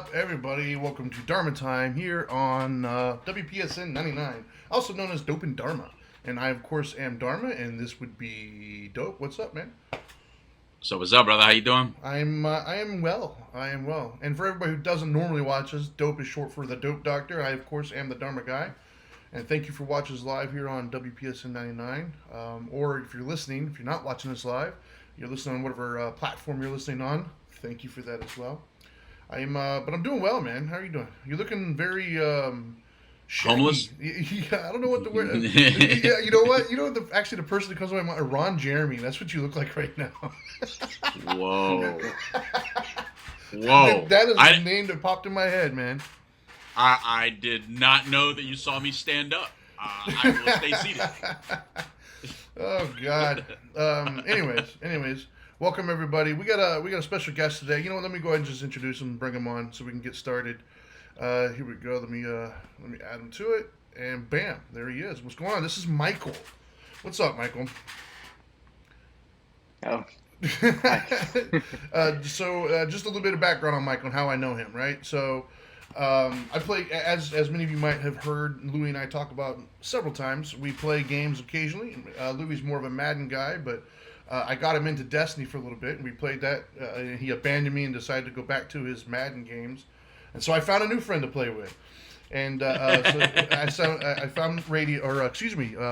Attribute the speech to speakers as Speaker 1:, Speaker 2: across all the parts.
Speaker 1: up, everybody? Welcome to Dharma Time here on WPSN 99, also known as Dope and Dharma. And I, of course, am Dharma, and this would be Dope. What's up, man?
Speaker 2: So what's up, brother? How you doing?
Speaker 1: I am well. I am well. And for everybody who doesn't normally watch us, Dope is short for the Dope Doctor. I, of course, am the Dharma Guy. And thank you for watching us live here on WPSN 99. Or if you're listening, if you're not watching us live, you're listening on whatever platform you're listening on. Thank you for that as well. But I'm doing well, man. How are you doing? You're looking very shaggy.
Speaker 2: Homeless?
Speaker 1: Yeah, I don't know what the word. Yeah, you know what? You know actually the person that comes to my mind, Ron Jeremy. That's what you look like right now.
Speaker 2: Whoa. Whoa.
Speaker 1: That is the name that popped in my head, man.
Speaker 2: I did not know that you saw me stand up. I will stay seated.
Speaker 1: Oh God. Anyways, welcome everybody. We got a special guest today. You know what? Let me go ahead and just introduce him, and bring him on, so we can get started. Here we go. Let me add him to it, and bam, there he is. What's going on? This is Michael. What's up, Michael?
Speaker 3: Oh,
Speaker 1: Just a little bit of background on Michael and how I know him, right? So, I play, as many of you might have heard Louis and I talk about several times. We play games occasionally. Louis more of a Madden guy, but I got him into Destiny for a little bit, and we played that. And he abandoned me and decided to go back to his Madden games, and so I found a new friend to play with. And I found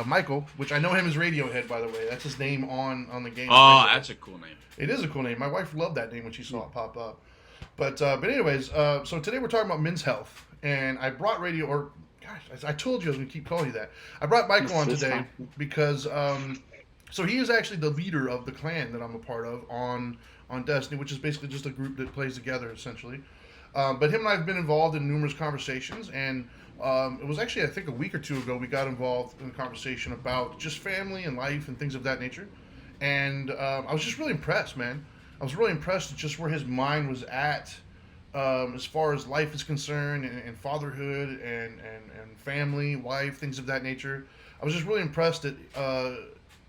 Speaker 1: Michael, which I know him as Radiohead, by the way. That's his name on the game.
Speaker 2: Oh, that's a cool name.
Speaker 1: It is a cool name. My wife loved that name when she saw it pop up. But anyways, so today we're talking about men's health, and I brought I told you I was going to keep calling you that. I brought Michael on today because so he is actually the leader of the clan that I'm a part of on Destiny, which is basically just a group that plays together essentially. But him and I have been involved in numerous conversations, and it was actually, I think, a week or two ago we got involved in a conversation about just family and life and things of that nature. And I was just really impressed, man. I was really impressed with just where his mind was at as far as life is concerned, and fatherhood, and family, wife, things of that nature. I was just really impressed that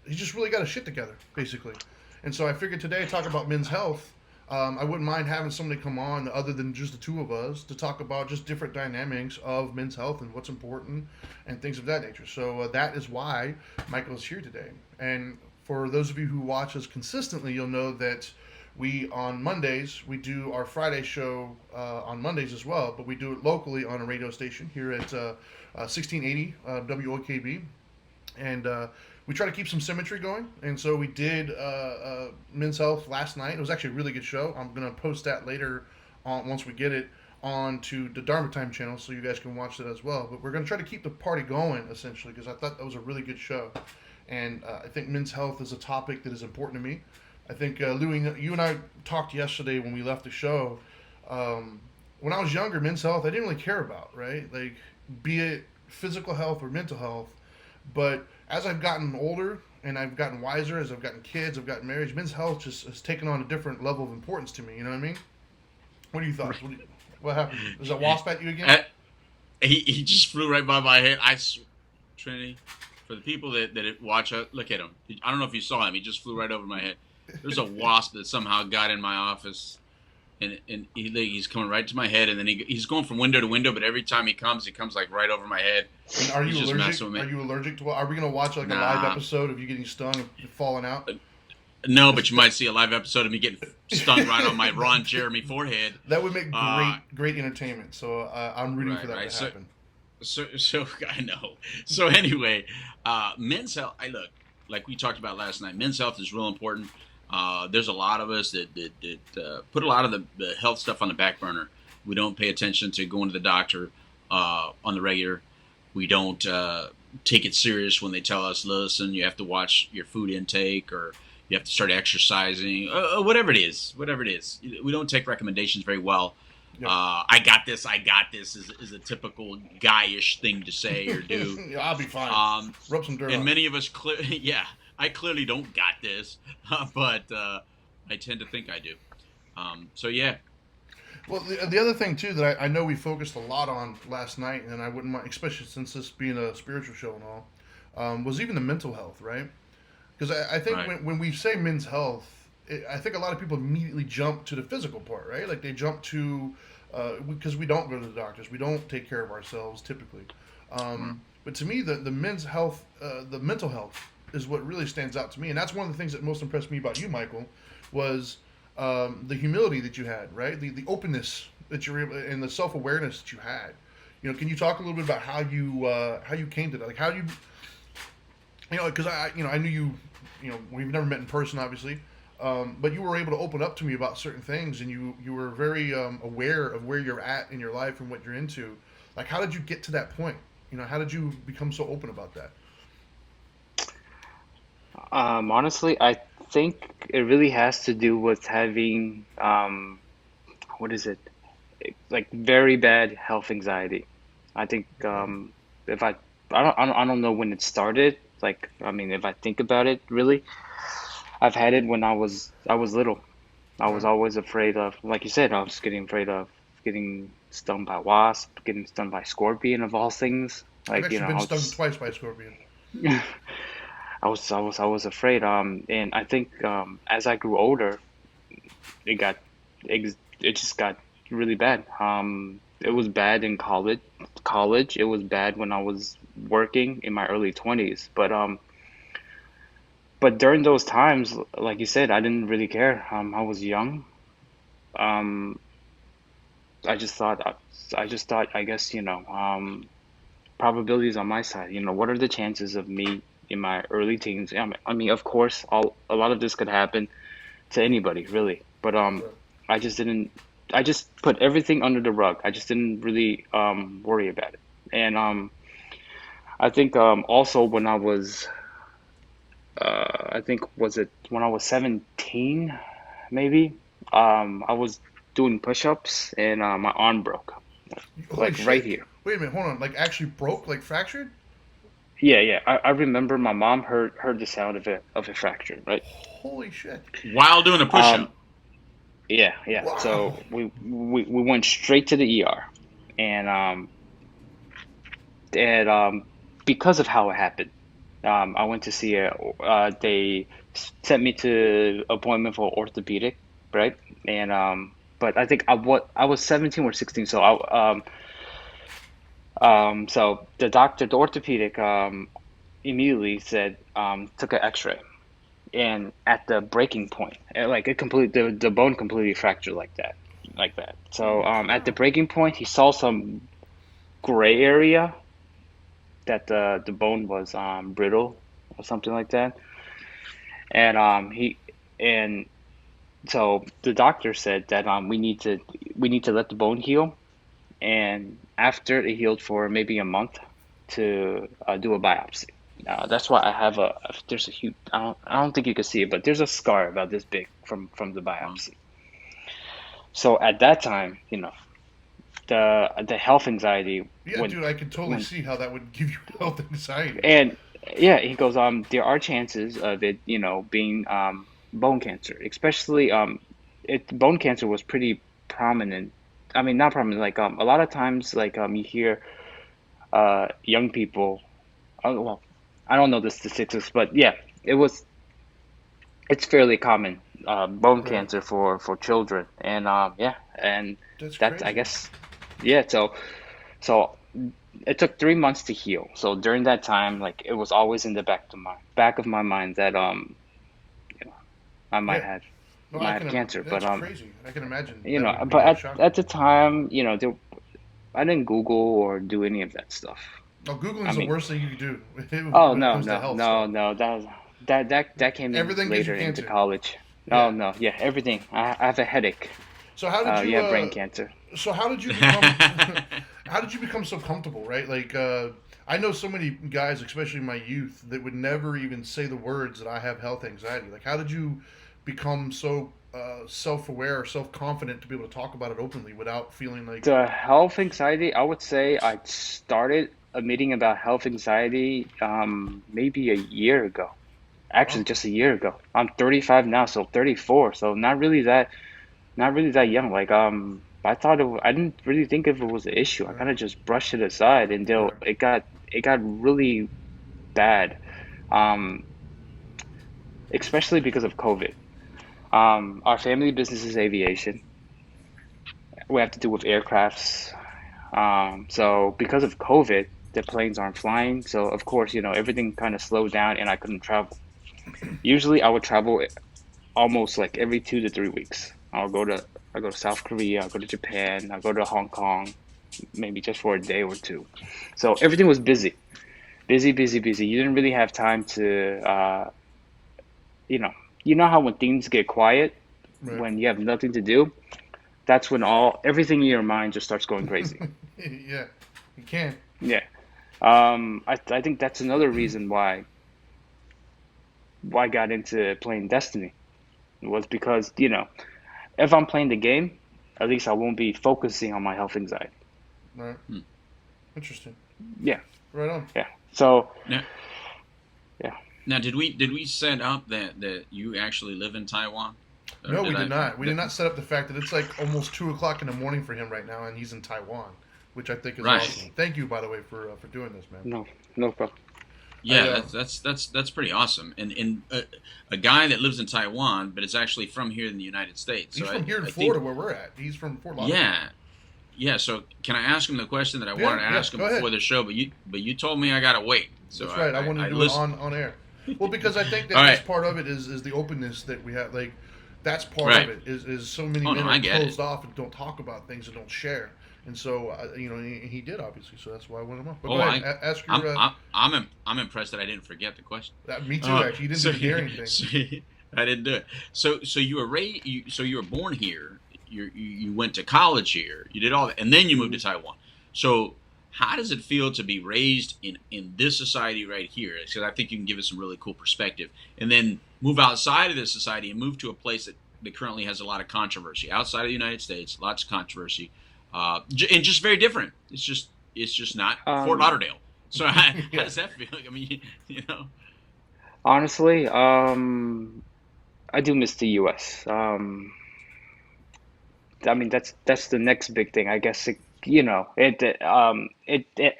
Speaker 1: he just really got his shit together, basically. And so I figured today, talk about men's health. I wouldn't mind having somebody come on other than just the two of us to talk about just different dynamics of men's health and what's important and things of that nature. So that is why Michael is here today. And for those of you who watch us consistently, you'll know that on Mondays, we do our Friday show on Mondays as well, but we do it locally on a radio station here at 1680 WOKB. And we try to keep some symmetry going, and so we did Men's Health last night. It was actually a really good show. I'm going to post that later once we get it onto the Dharma Time channel, so you guys can watch that as well. But we're going to try to keep the party going, essentially, because I thought that was a really good show. And I think men's health is a topic that is important to me. I think, Louis, you and I talked yesterday when we left the show. When I was younger, men's health, I didn't really care about, right? Like, be it physical health or mental health. But as I've gotten older and I've gotten wiser, as I've gotten kids, I've gotten married, men's health just has taken on a different level of importance to me. You know what I mean? What are your thoughts? What happened? Was that wasp at you again?
Speaker 2: He just flew right by my head. Trinity, for the people that watch, look at him. I don't know if you saw him. He just flew right over my head. There's a wasp that somehow got in my office, and he's coming right to my head, and then he's going from window to window, but every time he comes like right over my head.
Speaker 1: And are you allergic? Are you allergic to? Are we gonna watch like a live episode of you getting stung and falling out?
Speaker 2: No, but you might see a live episode of me getting stung right on my Ron Jeremy forehead.
Speaker 1: That would make great entertainment. So I'm rooting for that to happen.
Speaker 2: So I know. So anyway, men's health. Look, like we talked about last night. Men's health is real important. There's a lot of us that put a lot of the health stuff on the back burner. We don't pay attention to going to the doctor on the regular. We don't take it serious when they tell us, listen, you have to watch your food intake, or you have to start exercising, whatever it is. We don't take recommendations very well. Yep. I got this is a typical guy-ish thing to say or do.
Speaker 1: Yeah, I'll be fine. Rub some dirt
Speaker 2: and
Speaker 1: on.
Speaker 2: Many of us, I clearly don't got this, but I tend to think I do. So yeah.
Speaker 1: Well, the other thing too that I know we focused a lot on last night, and I wouldn't mind, especially since this being a spiritual show and all, was even the mental health, right? Because I think when we say men's health, I think a lot of people immediately jump to the physical part, right? Like they jump to because we don't go to the doctors, we don't take care of ourselves typically. But to me, the men's health, the mental health, is what really stands out to me, and that's one of the things that most impressed me about you, Michael, was the humility that you had, right? The openness that you were able, and the self awareness that you had. Can you talk a little bit about how you came to that, like how because I knew you, we've never met in person, obviously, but you were able to open up to me about certain things, and you were very aware of where you're at in your life and what you're into. Like, how did you get to that point? How did you become so open about that?
Speaker 3: Honestly, I think it really has to do with having what is it? Like very bad health anxiety. I think
Speaker 1: Okay.
Speaker 3: if I don't know when it started. Like, I mean, if I think about it, really, I've had it when I was little. I was
Speaker 1: Wow.
Speaker 3: always afraid of, like you said, I was getting afraid of getting stung by wasp, getting stung by scorpion of all things.
Speaker 1: I've
Speaker 3: Like,
Speaker 1: actually been
Speaker 3: I
Speaker 1: stung
Speaker 3: was
Speaker 1: twice by a scorpion.
Speaker 3: I was afraid. And I think as I grew older, it got it just got really bad. It was bad in college. It was bad when I was working in my early 20s. But during those times, like you said, I didn't really care. I was young. Um, I just thought, I guess, probabilities on my side. What are the chances of me in my early teens? I mean, of course, a lot of this could happen to anybody, really. But
Speaker 1: Right.
Speaker 3: I just didn't. I just put everything under the rug. I just didn't really worry about it. And I think also when I think was it when I was 17, maybe, I was doing push-ups and my arm broke,
Speaker 1: Holy
Speaker 3: like right
Speaker 1: shit!
Speaker 3: here.
Speaker 1: Wait a minute, hold on. Like, actually broke, like fractured?
Speaker 3: Yeah, yeah. I remember my mom heard the sound of a fracture, right?
Speaker 1: Holy shit!
Speaker 2: While doing a push
Speaker 3: Um,
Speaker 2: up.
Speaker 3: yeah, yeah.
Speaker 1: Wow.
Speaker 3: So we went straight to the ER, and and because of how it happened, I went to see a. They sent me to appointment for orthopedic, right? And but I think I was 17 or 16, so so the orthopedic, immediately said, took an X-ray, and at the breaking point, like the bone completely fractured like that. So
Speaker 1: Holy
Speaker 3: at the
Speaker 1: cow.
Speaker 3: breaking point, he saw some gray area that the bone was brittle or something like that, and and so the doctor said that we need to let the bone heal, and after it healed for maybe a month, to do a biopsy. That's why I have there's a huge, I don't think you can see it, but there's a scar about this big from the
Speaker 2: Wow.
Speaker 3: biopsy. So at that time, the health anxiety
Speaker 1: Yeah, dude, I could totally
Speaker 3: went.
Speaker 1: see how that would give you health anxiety.
Speaker 3: And yeah, he goes, there are chances of it, being bone cancer, especially bone cancer was pretty prominent. I mean, not prominent, like a lot of times, like you hear young people, well, I don't know the statistics, but yeah, it's fairly common, bone
Speaker 1: Right.
Speaker 3: cancer for children, and yeah, and
Speaker 1: That's
Speaker 3: that's, I
Speaker 1: crazy.
Speaker 3: guess, yeah. So it took 3 months to heal. So during that time, like it was always in the back of my mind that you know, I
Speaker 1: Yeah. No,
Speaker 3: might have cancer,
Speaker 1: that's crazy. I can imagine that would
Speaker 3: but
Speaker 1: be shocking.
Speaker 3: at the time, I didn't Google or do any of that stuff.
Speaker 1: No, Googling
Speaker 3: I
Speaker 1: is the
Speaker 3: mean,
Speaker 1: worst thing you can do
Speaker 3: oh
Speaker 1: when it
Speaker 3: no,
Speaker 1: comes to
Speaker 3: no,
Speaker 1: health
Speaker 3: no,
Speaker 1: stuff.
Speaker 3: no, that came in
Speaker 1: Everything gives you
Speaker 3: later into
Speaker 1: cancer.
Speaker 3: college. Oh
Speaker 1: Yeah.
Speaker 3: no, yeah, everything. I have a headache.
Speaker 1: So how did you
Speaker 3: Yeah, brain cancer.
Speaker 1: so how did you become how did you become so comfortable, right? Like I know so many guys, especially in my youth, that would never even say the words that I have health anxiety. Like how did you become so self-aware or self-confident to be able to talk about it openly without feeling like
Speaker 3: The health anxiety, I would say I started admitting about health anxiety maybe a year ago. Actually,
Speaker 1: wow.
Speaker 3: just a year ago. I'm 35 now, so 34. So not really that young. Like I didn't really think if it was an issue. I kind
Speaker 1: Right.
Speaker 3: of just brushed it aside until
Speaker 1: Right.
Speaker 3: it got really bad. Um, Especially because of COVID. Our family business is aviation. we have to do with aircrafts. So because of COVID, the planes aren't flying. So of course, everything kind of slowed down and I couldn't travel. Usually I would travel almost like every 2 to 3 weeks. I go to South Korea, I go to Japan, I go to Hong Kong, maybe just for a day or two. So everything was busy, busy, busy, busy. You didn't really have time to, you know, you know how when things get quiet,
Speaker 1: Right.
Speaker 3: when you have nothing to do, that's when everything in your mind just starts going crazy.
Speaker 1: Yeah, you can.
Speaker 3: Yeah. I think that's another reason why I got into playing Destiny was because, if I'm playing the game, at least I won't be focusing on my health anxiety.
Speaker 1: Right.
Speaker 2: Hmm.
Speaker 1: Interesting.
Speaker 3: Yeah,
Speaker 1: Right on.
Speaker 3: yeah. So,
Speaker 2: Now,
Speaker 3: yeah.
Speaker 2: now, did we set up that you actually live in Taiwan? Or
Speaker 1: No, we did
Speaker 2: I?
Speaker 1: not. We did not set up the fact that it's like almost 2 o'clock in the morning for him right now, and he's in Taiwan, which I think is
Speaker 2: Right.
Speaker 1: awesome. Thank you, by the way, for doing this, man.
Speaker 3: No, no problem.
Speaker 2: Yeah, that's pretty awesome. And a guy that lives in Taiwan, but is actually from here in the United States.
Speaker 1: He's
Speaker 2: So
Speaker 1: from here in
Speaker 2: I
Speaker 1: Florida,
Speaker 2: think,
Speaker 1: where we're at. He's from Fort Lauderdale.
Speaker 2: yeah, yeah. So can I ask him the question that I
Speaker 1: Yeah,
Speaker 2: wanted to
Speaker 1: yeah,
Speaker 2: ask him
Speaker 1: go ahead.
Speaker 2: before the show? But you told me I gotta wait. So
Speaker 1: That's right. I wanted to do
Speaker 2: listened.
Speaker 1: it on air. Well, because I think that
Speaker 2: All
Speaker 1: that's
Speaker 2: right.
Speaker 1: part of it is the openness that we have. Like, that's part
Speaker 2: Right.
Speaker 1: of it is so many
Speaker 2: Oh
Speaker 1: men
Speaker 2: no,
Speaker 1: are
Speaker 2: I get it.
Speaker 1: closed off and don't talk about things and don't share. And so, he did obviously. So that's why I went him up. But
Speaker 2: Oh,
Speaker 1: go ahead, ask your.
Speaker 2: I'm impressed that I didn't forget the question.
Speaker 1: Me too. Actually, you didn't do the daring thing.
Speaker 2: So, I didn't do it. So you were so you were born here. You went to college here. You did all that, and then you moved to Taiwan. So how does it feel to be raised in this society right here? Because I think you can give us some really cool perspective, and then move outside of this society and move to a place that currently has a lot of controversy outside of the United States. Lots of controversy, and just very different. It's just not Fort
Speaker 3: Um,
Speaker 2: Lauderdale. So how
Speaker 1: Yeah.
Speaker 2: does that feel? I mean, you know.
Speaker 3: Honestly, I do miss the US. I mean, that's the next big thing. I guess it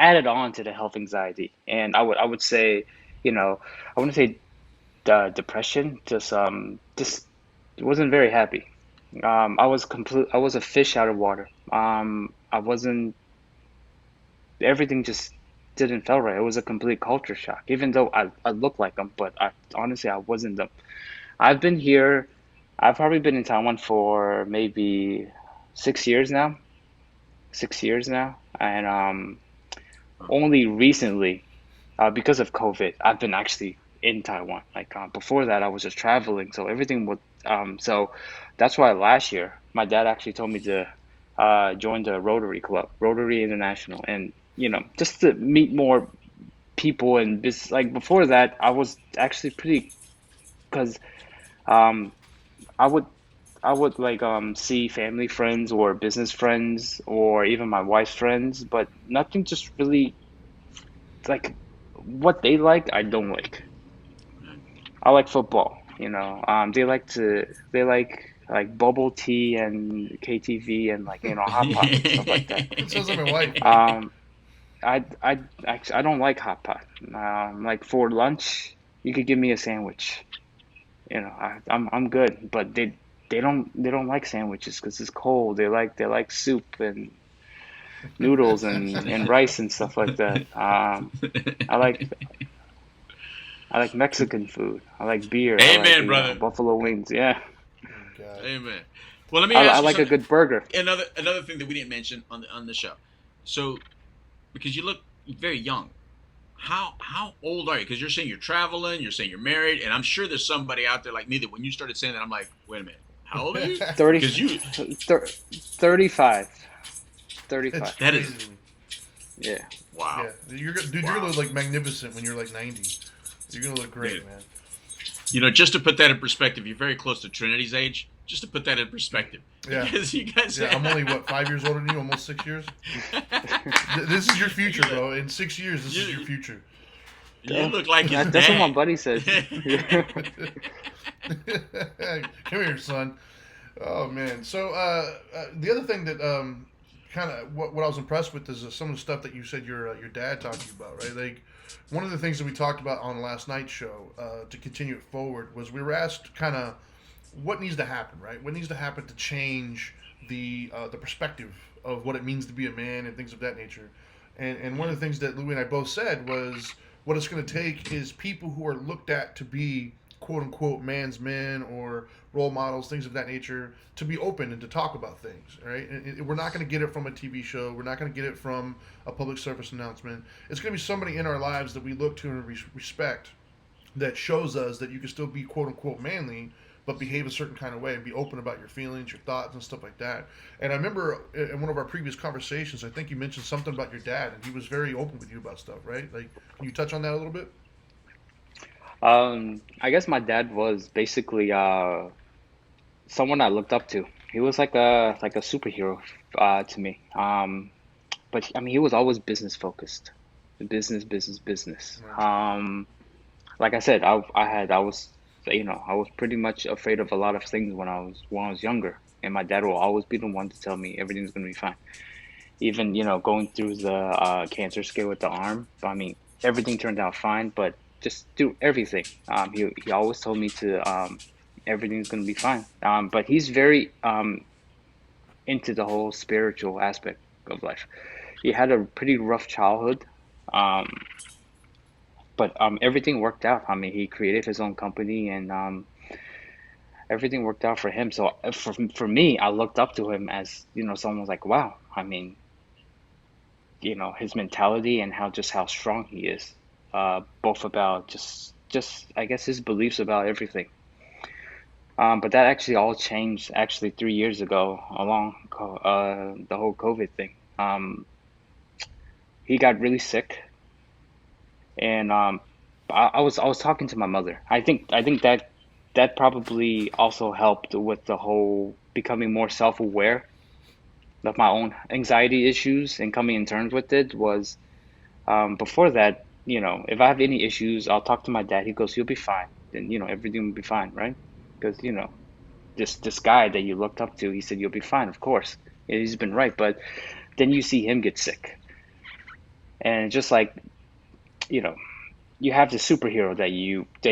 Speaker 3: added on to the health anxiety, and I would say, I wouldn't say depression, just wasn't very happy. I was a fish out of water. I wasn't everything just didn't feel right. It was a complete culture shock. Even though I look like them, but honestly I wasn't them. I've been here. I've probably been in Taiwan for maybe 6 years now. 6 years now, and only recently, because of COVID, I've been actually in Taiwan. Like before that, I was just traveling, so everything was. So that's why last year my dad actually told me to join the Rotary Club, Rotary International, and just to meet more people and like before that, I was actually pretty because um, I would like see family friends or business friends or even my wife's friends, but nothing just really like what they like, I don't like. I like football, they like bubble tea and KTV and like hot pot and stuff like that.
Speaker 1: It sounds like my wife.
Speaker 3: Um, I actually I don't like hot pot. Like for lunch, you could give me a sandwich. I'm good, but they don't like sandwiches because it's cold. They like soup and noodles and rice and stuff like that. I like I like Mexican food. I like beer. I like
Speaker 2: Amen, brother.
Speaker 3: buffalo wings. Yeah,
Speaker 1: Oh, God.
Speaker 2: Amen. Well, let me
Speaker 3: I
Speaker 2: ask you
Speaker 3: like a
Speaker 2: something.
Speaker 3: good burger.
Speaker 2: Another thing that we didn't mention on the show. So, because you look very young, how old are you? Because you're saying you're traveling, you're saying you're married, and I'm sure there's somebody out there like me that when you started saying that, I'm like, wait a minute, how old are you?
Speaker 3: 30,
Speaker 2: Because you
Speaker 3: 35.
Speaker 1: It's
Speaker 3: 35.
Speaker 2: that is
Speaker 1: crazy.
Speaker 3: Yeah.
Speaker 2: wow.
Speaker 1: Yeah, you're gonna look like magnificent when you're like 90. You're gonna look great,
Speaker 2: Dude.
Speaker 1: man.
Speaker 2: Just to put that in perspective, you're very close to Trinity's age. Just to put that in perspective,
Speaker 1: Yeah.
Speaker 2: because you guys,
Speaker 1: Yeah, I'm only 5 years older than you, almost 6 years. This is your future, bro. In 6 years, this is your future.
Speaker 2: you look like his
Speaker 3: That's what my
Speaker 2: dad.
Speaker 3: buddy says.
Speaker 1: Come here, son. Oh man. So the other thing that kind of what I was impressed with is some of the stuff that you said your dad taught you about, right? Like one of the things that we talked about on last night's show to continue it forward was we were asked kind of what needs to happen, right? What needs to happen to change the perspective of what it means to be a man and things of that nature. And one of the things that Louis and I both said was what it's going to take is people who are looked at to be quote unquote man's men or role models, things of that nature, to be open and to talk about things, right? And we're not going to get it from a TV show. We're not going to get it from a public service announcement. It's going to be somebody in our lives that we look to and respect that shows us that you can still be quote unquote manly but behave a certain kind of way and be open about your feelings, your thoughts, and stuff like that. And I remember in one of our previous conversations, I think you mentioned something about your dad, and he was very open with you about stuff, right? Like, can you touch on that a little bit?
Speaker 3: I guess my dad was basically someone I looked up to. He was like a superhero to me. But I mean, he was always business focused, business, business, business.
Speaker 1: Right.
Speaker 3: Like I said, I was, I was pretty much afraid of a lot of things when I was younger, and my dad will always be the one to tell me everything's gonna be fine. Even, going through the cancer scare with the arm. I mean, everything turned out fine, but just do everything. He always told me to everything's gonna be fine. But he's very into the whole spiritual aspect of life. He had a pretty rough childhood. Um, but everything worked out. I mean, he created his own company, and everything worked out for him. So for me, I looked up to him as, someone was like, wow. I mean, his mentality and how strong he is. Both about just I guess his beliefs about everything. But that actually all changed actually 3 years ago along the whole COVID thing. He got really sick, and I was talking to my mother. I think that probably also helped with the whole becoming more self-aware of my own anxiety issues and coming in terms with it. Was before that, if I have any issues, I'll talk to my dad. He goes, "You'll be fine," and everything will be fine, right? Because this guy that you looked up to, he said you'll be fine. Of course, and he's been right. But then you see him get sick, and just like, you know, you have the superhero that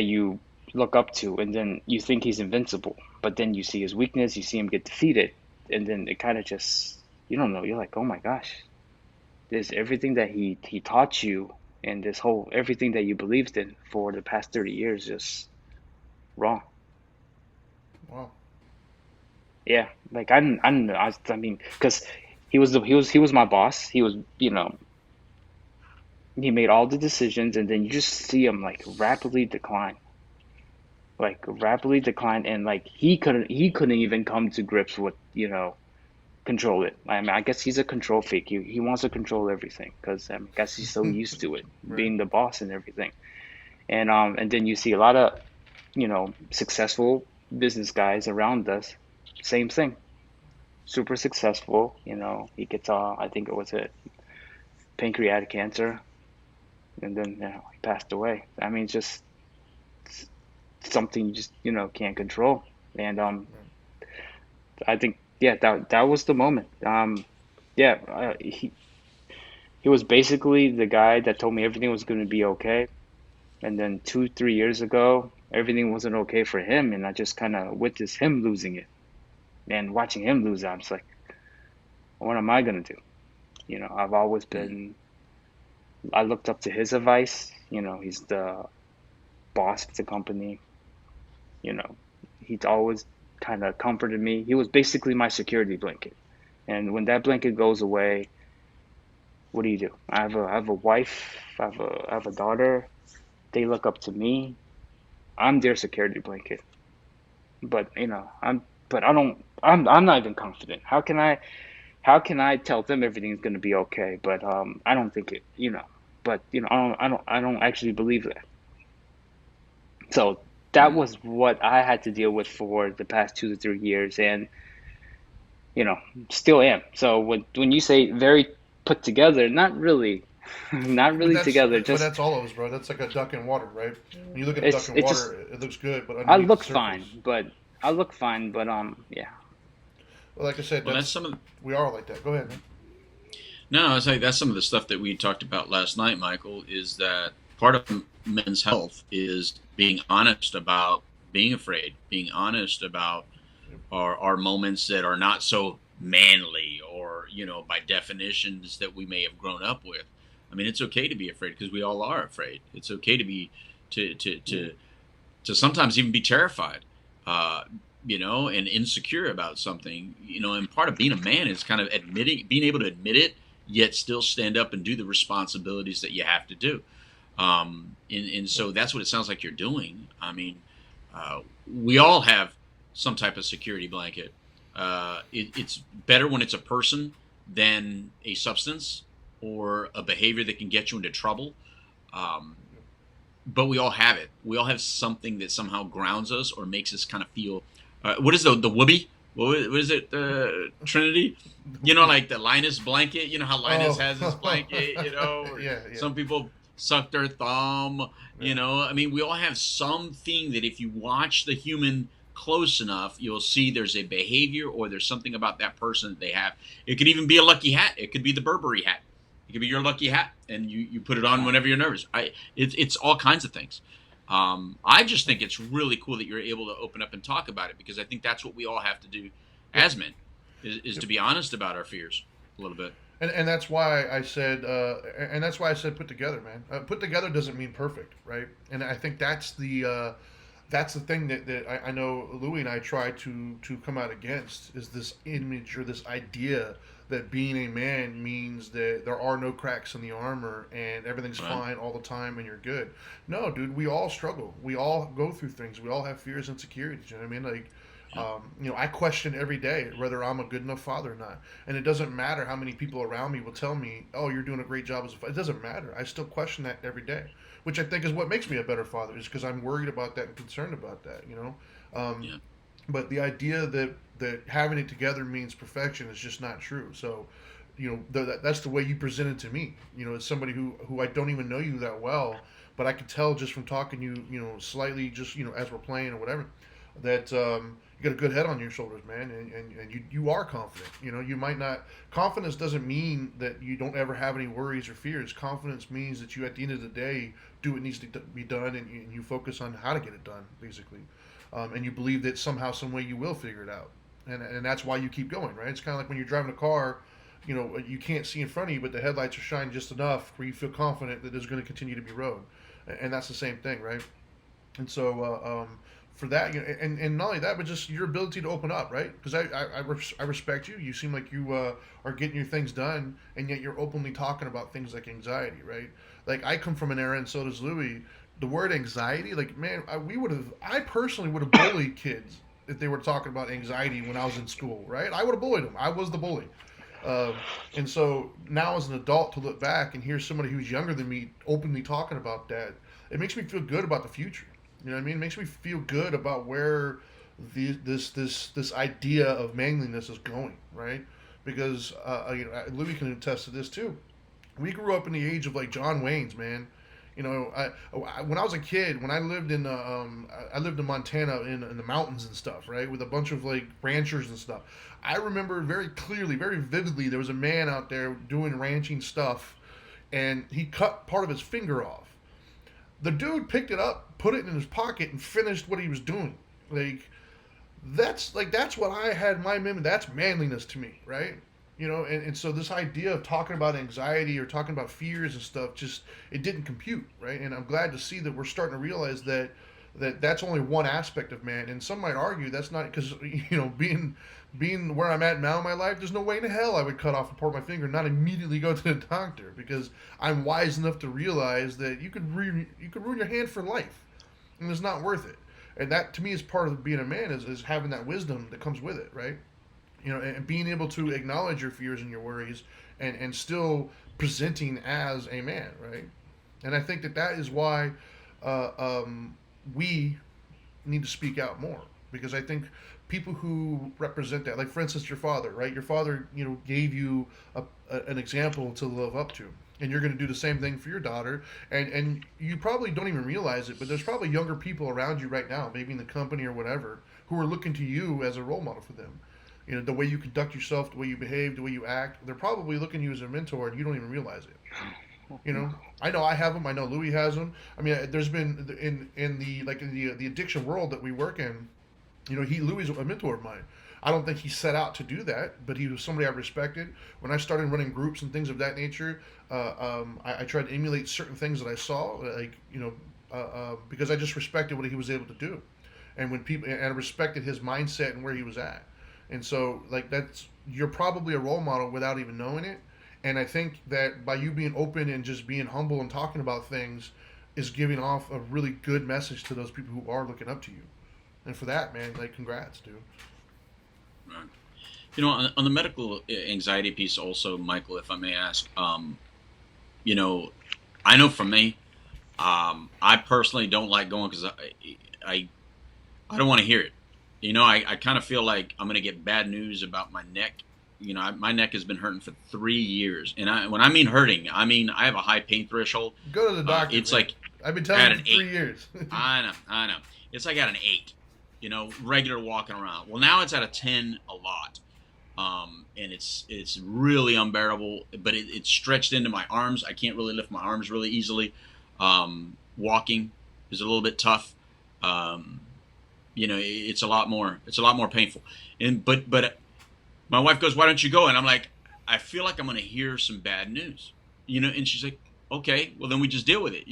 Speaker 3: you look up to, and then you think he's invincible, but then you see his weakness, you see him get defeated, and then it kind of just, you don't know. You're like, oh my gosh, there's everything that he taught you, and this whole everything that you believed in for the past 30 years just wrong.
Speaker 1: Wow.
Speaker 3: Yeah, like I don't know. I mean, because he was my boss. He made all the decisions, and then you just see him like rapidly decline, and like he couldn't even come to grips with control it. I mean, I guess he's a control freak. He wants to control everything because I guess he's so used to it,
Speaker 1: Right.
Speaker 3: being the boss and everything. And then you see a lot of successful business guys around us. Same thing, super successful. He gets I think it was a pancreatic cancer, and then he passed away. I mean, it's just something you just can't control. And I think, yeah, that was the moment. Yeah, he was basically the guy that told me everything was going to be okay. And then 2 3 years ago, everything wasn't okay for him, and I just kind of witnessed him losing it. And watching him lose it, I'm just like, what am I gonna do? I've always been. I looked up to his advice. He's the boss of the company. You know, he's always kind of comforted me. He was basically my security blanket. And when that blanket goes away, what do you do? I have a wife. I have a daughter. They look up to me. I'm their security blanket. But but I don't. I'm not even confident. How can I tell them everything's gonna be okay? But I don't think it. But I don't actually believe that. So that was what I had to deal with for the past 2 to 3 years, and still am. So when you say very put together, not really, not
Speaker 1: But
Speaker 3: really together. Just
Speaker 1: that's all of us, bro. That's like a duck in water, right? When you look at a duck
Speaker 3: it's
Speaker 1: in
Speaker 3: it's just
Speaker 1: water, it looks good, but
Speaker 3: I
Speaker 1: underneath the
Speaker 3: look
Speaker 1: surface,
Speaker 3: fine, but I look fine, but yeah.
Speaker 1: well, like I said,
Speaker 2: Well, that's
Speaker 1: that's
Speaker 2: some of the,
Speaker 1: we are like that. Go ahead, man.
Speaker 2: no, I was like that's some of the stuff that we talked about last night, Michael. Is that part of men's health is being honest about being afraid, being honest about our moments that are not so manly, or by definitions that we may have grown up with. I mean, it's okay to be afraid, because we all are afraid. It's okay to be to sometimes even be terrified, uh, and insecure about something. And part of being a man is kind of being able to admit it, yet still stand up and do the responsibilities that you have to do. And so that's what it sounds like you're doing. I mean, we all have some type of security blanket. It's better when it's a person than a substance or a behavior that can get you into trouble. Um, but we all have it. We all have something that somehow grounds us or makes us kind of feel. What is the whoopee? What is it? Trinity? Like the Linus blanket. You know how Linus has his blanket.
Speaker 1: Yeah.
Speaker 2: Some people suck their thumb.
Speaker 1: Yeah.
Speaker 2: I mean, we all have something that if you watch the human close enough, you'll see there's a behavior or there's something about that person that they have. It could even be a lucky hat. It could be the Burberry hat. It could be your lucky hat, and you put it on whenever you're nervous. It's all kinds of things. I just think it's really cool that you're able to open up and talk about it, because I think that's what we all have to do as men, is to be honest about our fears a little bit.
Speaker 1: And that's why I said, put together, man. Put together doesn't mean perfect, right? And I think that's the thing that I know Louis and I try to come out against, is this image or this idea that being a man means that there are no cracks in the armor and everything's
Speaker 2: Right.
Speaker 1: fine all the time and you're good. No, dude, we all struggle. We all go through things. We all have fears and insecurities. You know what I mean? Like, I question every day whether I'm a good enough father or not. And it doesn't matter how many people around me will tell me, "Oh, you're doing a great job as a father." It doesn't matter. I still question that every day, which I think is what makes me a better father, is because I'm worried about that and concerned about that.
Speaker 2: Yeah.
Speaker 1: But the idea that having it together means perfection is just not true. So, that's the way you present it to me. As somebody who I don't even know you that well, but I can tell just from talking to you, slightly, just as we're playing or whatever, that you got a good head on your shoulders, man, and you are confident. You might not. Confidence doesn't mean that you don't ever have any worries or fears. Confidence means that you, at the end of the day, do what needs to be done, and you focus on how to get it done, basically. And you believe that somehow, some way, you will figure it out, and that's why you keep going, right? It's kind of like when you're driving a car, you can't see in front of you, but the headlights are shining just enough where you feel confident that there's going to continue to be road, and that's the same thing, right? And so, for that, and not only that, but just your ability to open up, right? Because I respect you. You seem like you are getting your things done, and yet you're openly talking about things like anxiety, right? Like, I come from an era, and so does Louis. The word anxiety, like, man, I personally would have bullied kids if they were talking about anxiety when I was in school, right? I would have bullied them. I was the bully. And so now, as an adult, to look back and hear somebody who's younger than me openly talking about that, it makes me feel good about the future. You know what I mean? It makes me feel good about where this idea of manliness is going, right? Because Louis can attest to this too. We grew up in the age of, like, John Wayne's, man. When I was a kid, when I lived in Montana in the mountains and stuff, right, with a bunch of, like, ranchers and stuff. I remember very clearly, very vividly, there was a man out there doing ranching stuff, and he cut part of his finger off. The dude picked it up, put it in his pocket, and finished what he was doing. That's what I had in my memory. That's manliness to me, right? And so this idea of talking about anxiety or talking about fears and stuff, just, it didn't compute, right? And I'm glad to see that we're starting to realize that's only one aspect of man. And some might argue that's not, because, being where I'm at now in my life, there's no way in hell I would cut off a part of my finger and not immediately go to the doctor, because I'm wise enough to realize that you could ruin your hand for life, and it's not worth it. And that, to me, is part of being a man, is having that wisdom that comes with it, right? And being able to acknowledge your fears and your worries, and still presenting as a man, right? And I think that is why we need to speak out more, because I think people who represent that, like, for instance, your father, right? Your father, gave you an example to live up to, and you're going to do the same thing for your daughter, and you probably don't even realize it, but there's probably younger people around you right now, maybe in the company or whatever, who are looking to you as a role model for them. The way you conduct yourself, the way you behave, the way you act, they're probably looking at you as a mentor, and you don't even realize it. I know I have them. I know Louis has them. I mean, there's been the addiction world that we work in. You know, Louis is a mentor of mine. I don't think he set out to do that, but he was somebody I respected. When I started running groups and things of that nature, I tried to emulate certain things that I saw, because I just respected what he was able to do, and I respected his mindset and where he was at, and so like that's you're probably a role model without even knowing it, and I think that by you being open and just being humble and talking about things, is giving off a really good message to those people who are looking up to you. And for that, man, like, congrats, dude.
Speaker 2: Right. On the medical anxiety piece, also, Michael, if I may ask, I know for me, I personally don't like going because I don't want to hear it. I kind of feel like I'm going to get bad news about my neck. My neck has been hurting for 3 years, and when I mean hurting, I mean I have a high pain threshold.
Speaker 1: Go to the doctor.
Speaker 2: It's
Speaker 1: man.
Speaker 2: like
Speaker 1: I've been telling you for 3
Speaker 2: 8.
Speaker 1: years.
Speaker 2: I know. It's like at an 8. Regular walking around. Well, now it's at a 10 a lot. And it's really unbearable, but it's stretched into my arms. I can't really lift my arms really easily. Walking is a little bit tough. It's a lot more painful. But my wife goes, "Why don't you go?" And I'm like, I feel like I'm going to hear some bad news, and she's like, "Okay, well then we just deal with it,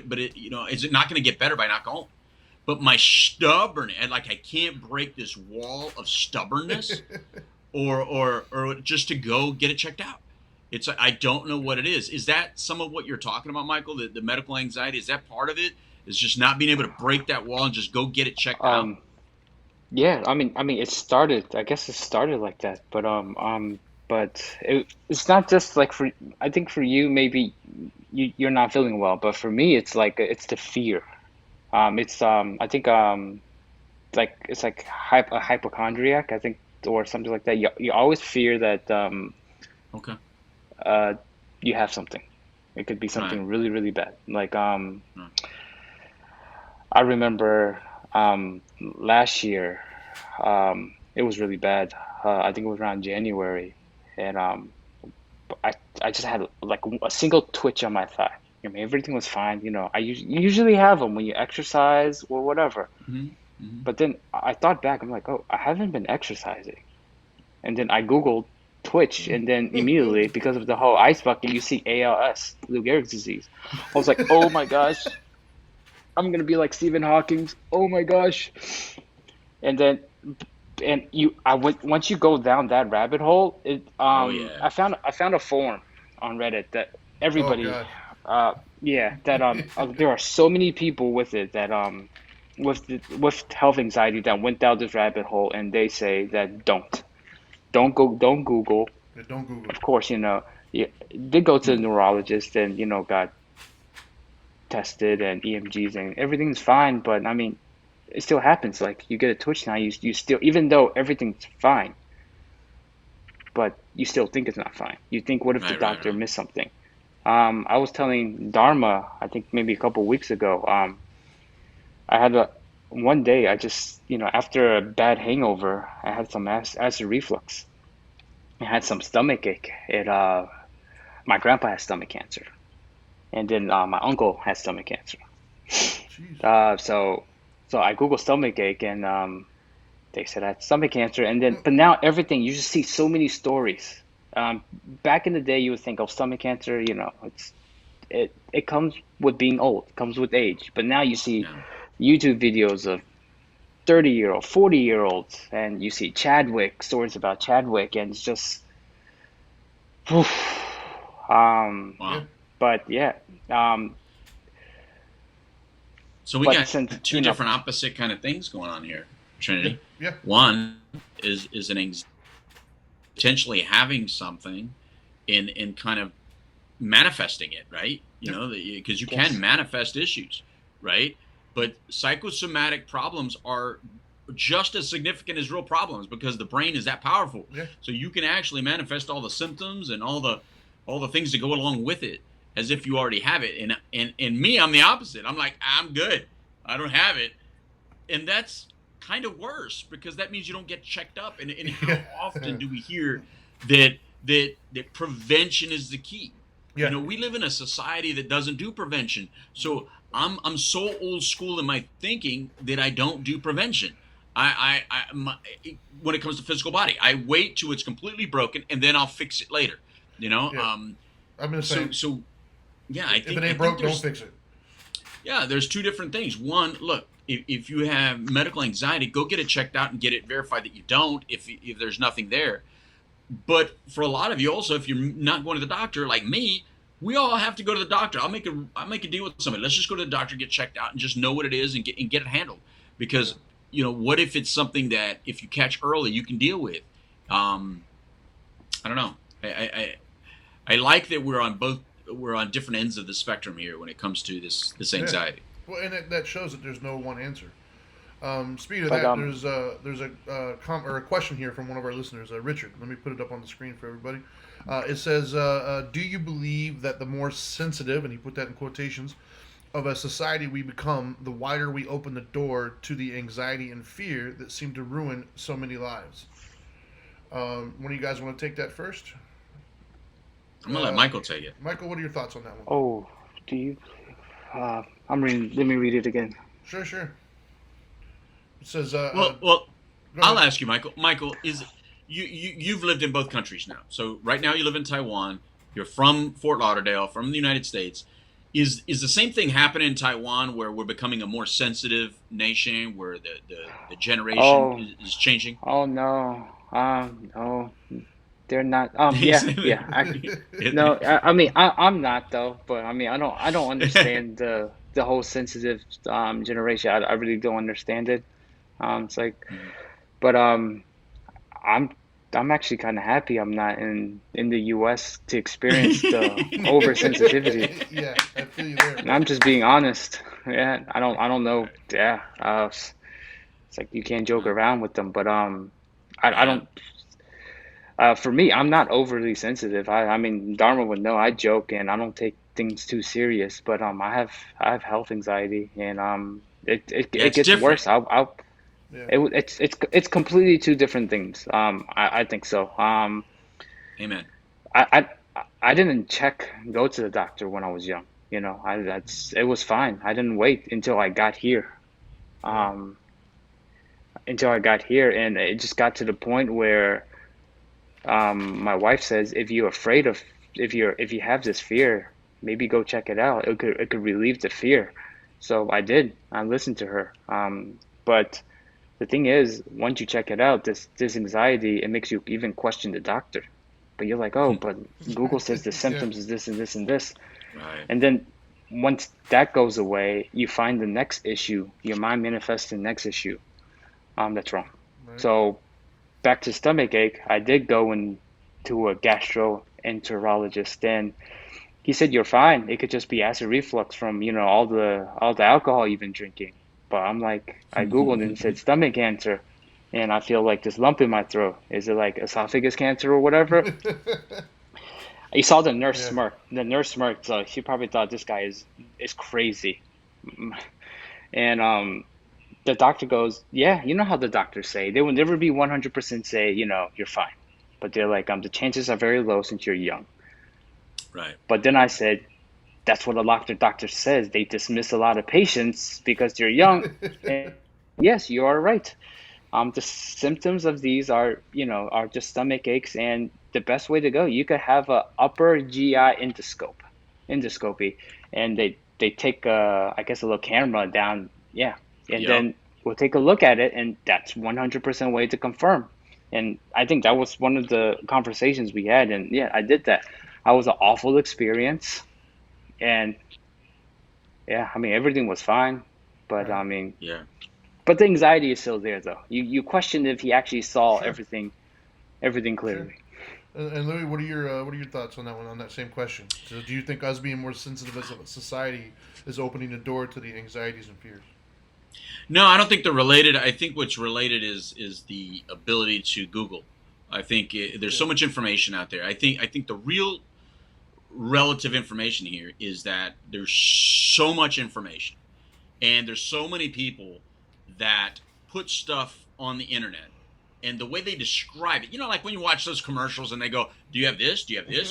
Speaker 2: but is it not going to get better by not going?" But my stubborn, and like I can't break this wall of stubbornness, or just to go get it checked out. It's I don't know what it is. Is that some of what you're talking about, Michael? The medical anxiety, is that part of it? Is just not being able to break that wall and just go get it checked out?
Speaker 3: Yeah, I mean, it started. I guess it started like that, but it's not just like for. I think for you, maybe you're not feeling well, but for me, it's like it's the fear. It's I think like it's like a hypochondriac, I think, or something like that. You always fear that
Speaker 2: Okay.
Speaker 3: uh you have something. It could be
Speaker 2: Right.
Speaker 3: something really, really bad. Like
Speaker 2: Right.
Speaker 3: I remember last year, it was really bad. I think it was around January, and I I just had like a single twitch on my thigh. I mean, everything was fine. You usually have them when you exercise or whatever.
Speaker 2: Hmm. Hmm.
Speaker 3: But then I thought back, I'm like, oh, I haven't been exercising. And then I Googled Twitch, and then immediately, because of the whole ice bucket, you see ALS, Lou Gehrig's disease. I was like, oh my gosh, I'm gonna be like Stephen Hawking. Oh my gosh. And then, once you go down that rabbit hole,
Speaker 2: Oh yeah.
Speaker 3: I found a forum on Reddit that
Speaker 1: Oh
Speaker 3: everybody,
Speaker 1: God.
Speaker 3: yeah, that there are so many people with it that with health anxiety that went down this rabbit hole, and they say that don't Google.
Speaker 1: Yeah, don't Google.
Speaker 3: Of course, you did go to the neurologist and got tested and EMGs and everything's fine, but I mean, it still happens. Like you get a twitch now, you still, even though everything's fine, but you still think it's not fine. You think, what if the
Speaker 2: Right.
Speaker 3: doctor missed something? I was telling Dharma, I think maybe a couple weeks ago. I had one day, I just, after a bad hangover, I had some acid reflux. I had some stomach ache. My grandpa has stomach cancer, and then my uncle has stomach cancer.
Speaker 1: Jeez.
Speaker 3: So I Googled stomach ache, and they said I had stomach cancer. And then, but now everything, you just see so many stories. Back in the day, you would think, oh, stomach cancer, it comes with being old, it comes with age. But now you see
Speaker 2: Yeah.
Speaker 3: YouTube videos of 30-year-old, 40-year-olds, and you see Chadwick, stories about Chadwick, and it's just, whew. um,
Speaker 1: Yeah.
Speaker 2: Wow.
Speaker 3: but yeah, um,
Speaker 2: So we
Speaker 3: but
Speaker 2: got
Speaker 3: since,
Speaker 2: two different opposite kind of things going on here,
Speaker 1: Yeah.
Speaker 2: Trinity.
Speaker 1: Yeah.
Speaker 2: One is potentially having something in kind of manifesting it, right?
Speaker 1: Yep.
Speaker 2: Because you
Speaker 3: yes,
Speaker 2: can manifest issues, right? But psychosomatic problems are just as significant as real problems because the brain is that powerful.
Speaker 1: Yeah.
Speaker 2: So you can actually manifest all the symptoms and all the things that go along with it as if you already have it. And me, I'm the opposite. I'm like, I'm good. I don't have it. And that's kind of worse because that means you don't get checked up. And how
Speaker 1: Yeah.
Speaker 2: often do we hear that prevention is the key?
Speaker 1: Yeah.
Speaker 2: We live in a society that doesn't do prevention. So I'm so old school in my thinking that I don't do prevention. When it comes to physical body, I wait till it's completely broken and then I'll fix it later. You know.
Speaker 1: Yeah. I'm the same.
Speaker 2: So yeah,
Speaker 1: If it ain't broke, don't fix it.
Speaker 2: Yeah, there's two different things. One, look, if you have medical anxiety, go get it checked out and get it verified that you don't. If there's nothing there. But for a lot of you also, if you're not going to the doctor, like me, we all have to go to the doctor. I'll make a deal with somebody. Let's just go to the doctor, get checked out, and just know what it is and get it handled. Because what if it's something that if you catch early, you can deal with? I don't know. I like that we're on different ends of the spectrum here when it comes to this anxiety.
Speaker 1: Yeah. Well, and that shows that there's no one answer. Speaking of that, there's a question here from one of our listeners, Richard. Let me put it up on the screen for everybody. It says, do you believe that the more sensitive, and he put that in quotations, of a society we become, the wider we open the door to the anxiety and fear that seem to ruin so many lives? One of you guys want to take that first?
Speaker 2: I'm going to let Michael take it.
Speaker 1: Michael, what are your thoughts on that one?
Speaker 3: Oh, do you? I'm reading. Let me read it again.
Speaker 1: Sure. It says,
Speaker 2: well, I'll ask you, Michael. Michael, you've lived in both countries now. So right now you live in Taiwan. You're from Fort Lauderdale, from the United States. Is the same thing happening in Taiwan, where we're becoming a more sensitive nation, where the generation is changing?
Speaker 3: Oh no, no, they're not. Yeah. No, I mean, I'm not though. But I mean, I don't understand the whole sensitive generation. I really don't understand it. It's like, but I'm actually kind of happy I'm not in the U.S. to experience the oversensitivity.
Speaker 1: Yeah, I feel you there.
Speaker 3: And I'm just being honest. Yeah, I don't know. Yeah, it's like you can't joke around with them. But I don't. For me, I'm not overly sensitive. I mean, Dharma would know I joke and I don't take things too serious. But I have health anxiety and it gets
Speaker 2: different.
Speaker 3: worse.
Speaker 1: Yeah.
Speaker 3: It's completely two different things. I think so.
Speaker 2: Amen.
Speaker 3: I didn't go to the doctor when I was young. It was fine. I didn't wait until I got here. And it just got to the point where my wife says, if you have this fear, maybe go check it out. It could relieve the fear. So I did. I listened to her. But the thing is, once you check it out, this anxiety, it makes you even question the doctor. But you're like, oh, but Google says the symptoms is this and this and this.
Speaker 2: Right.
Speaker 3: And then once that goes away, you find the next issue. Your mind manifests the next issue. That's wrong. Right. So back to stomach ache, I did go into a gastroenterologist, and he said, you're fine. It could just be acid reflux from, all the alcohol you've been drinking. But I'm like, I Googled and it said stomach cancer, and I feel like this lump in my throat. Is it like esophagus cancer or whatever? You saw the nurse smirk. The nurse smirked, so she probably thought this guy is crazy. And the doctor goes, yeah, you know how the doctors say. They will never be 100% say, you're fine. But they're like, the chances are very low since you're young.
Speaker 2: Right.
Speaker 3: But then I said, that's what a lot of doctors says. They dismiss a lot of patients because they're young. And yes, you are right. The symptoms of these are just stomach aches, and the best way to go, you could have a upper GI endoscopy, and they take a little camera down, and then we'll take a look at it, and that's 100% way to confirm. And I think that was one of the conversations we had, and I did that. I was an awful experience. And I mean, everything was fine, but I mean, but the anxiety is still there, though. You question if he actually saw everything clearly.
Speaker 1: Sure. And Louis, what are your thoughts on that one, on that same question? So, do you think us being more sensitive as a society is opening the door to the anxieties and fears?
Speaker 2: No, I don't think they're related. I think what's related is the ability to Google. I think there's so much information out there. I think the real relative information here is that there's so much information, and there's so many people that put stuff on the internet, and the way they describe it, like when you watch those commercials and they go, do you have this,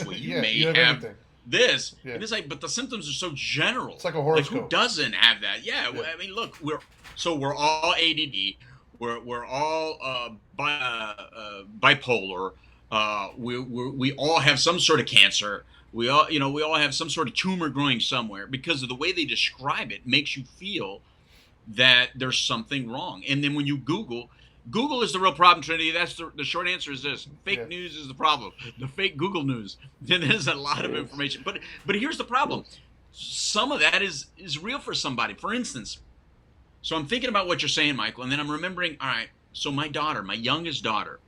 Speaker 2: well, you may have everything. this.
Speaker 1: Yeah.
Speaker 2: And it's like, but the symptoms are so general.
Speaker 1: It's like a
Speaker 2: Like,
Speaker 1: horoscope.
Speaker 2: who doesn't have that? Yeah,
Speaker 1: Yeah.
Speaker 2: I mean, look, we're all ADD. We're all bipolar. We all have some sort of cancer. We all have some sort of tumor growing somewhere, because of the way they describe it makes you feel that there's something wrong. And then when you Google is the real problem, Trinity. That's the short answer is this. Fake
Speaker 1: Yeah.
Speaker 2: news is the problem. The fake Google news. Then there's a lot of information. But here's the problem. Some of that is real for somebody. For instance, so I'm thinking about what you're saying, Michael, and then I'm remembering, all right, so my daughter, my youngest daughter,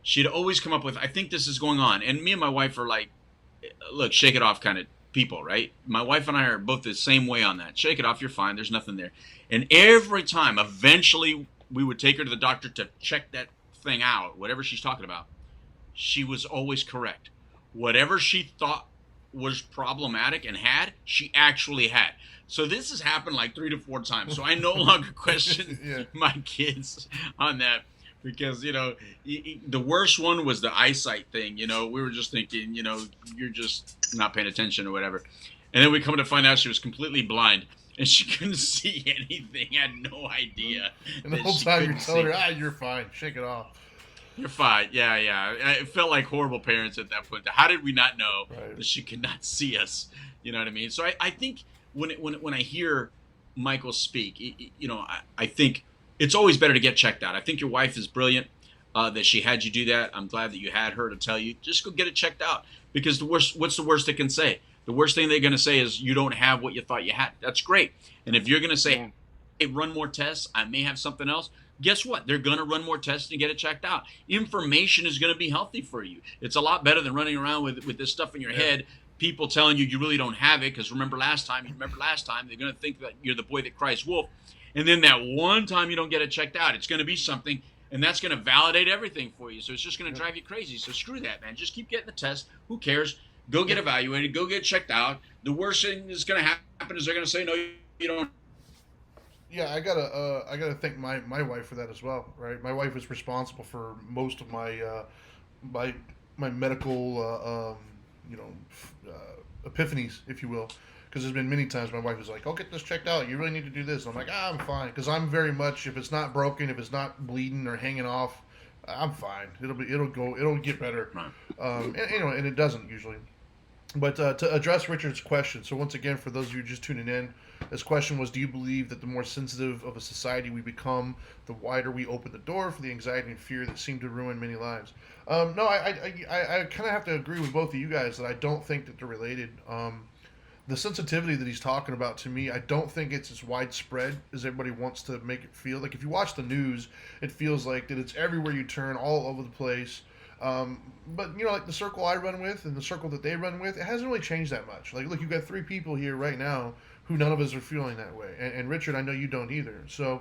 Speaker 2: she'd always come up with, I think this is going on. And me and my wife are like, look, shake it off kind of people, right? My wife and I are both the same way on that. Shake it off, you're fine, there's nothing there. And every time, eventually, we would take her to the doctor to check that thing out, whatever she's talking about. She was always correct. Whatever she thought was problematic and had, she actually had. So this has happened like 3 to 4 times. So I no longer question
Speaker 1: Yeah.
Speaker 2: my kids on that, because, the worst one was the eyesight thing. We were just thinking, you're just not paying attention or whatever. And then we come to find out she was completely blind. And she couldn't see anything. Had no idea.
Speaker 1: And the whole time you're telling her, you're fine, shake it off.
Speaker 2: You're fine. Yeah. It felt like horrible parents at that point. How did we not know
Speaker 1: Right.
Speaker 2: that she could not see us? You know what I mean? So I think when I hear Michael speak, I think it's always better to get checked out. I think your wife is brilliant that she had you do that. I'm glad that you had her to tell you, just go get it checked out. Because what's the worst they can say? The worst thing they're going to say is you don't have what you thought you had. That's great. And if you're going to say, hey, run more tests, I may have something else, guess what? They're going to run more tests and get it checked out. Information is going to be healthy for you. It's a lot better than running around with this stuff in your head, people telling you really don't have it, because remember last time, they're going to think that you're the boy that cries wolf. And then that one time you don't get it checked out, it's going to be something, and that's going to validate everything for you. So it's just going to drive you crazy. So screw that, man. Just keep getting the test. Who cares? Go get evaluated. Go get checked out. The worst thing that's going to happen is they're going to say, no, you don't.
Speaker 1: Yeah, I gotta thank my wife for that as well, right? My wife is responsible for most of my my medical epiphanies, if you will, because there's been many times my wife is like, "Oh, get this checked out. You really need to do this." I'm like, "I'm fine," because I'm very much, if it's not broken, if it's not bleeding or hanging off, I'm fine. It'll get better, and it doesn't usually. But to address Richard's question, so once again, for those of you just tuning in, his question was, do you believe that the more sensitive of a society we become, the wider we open the door for the anxiety and fear that seem to ruin many lives? No, I kind of have to agree with both of you guys that I don't think that they're related. The sensitivity that he's talking about, to me, I don't think it's as widespread as everybody wants to make it feel. Like, if you watch the news, it feels like that it's everywhere you turn, all over the place. But like the circle I run with and the circle that they run with, it hasn't really changed that much. Like, look, you've got 3 people here right now who none of us are feeling that way, and Richard, I know you don't either. So,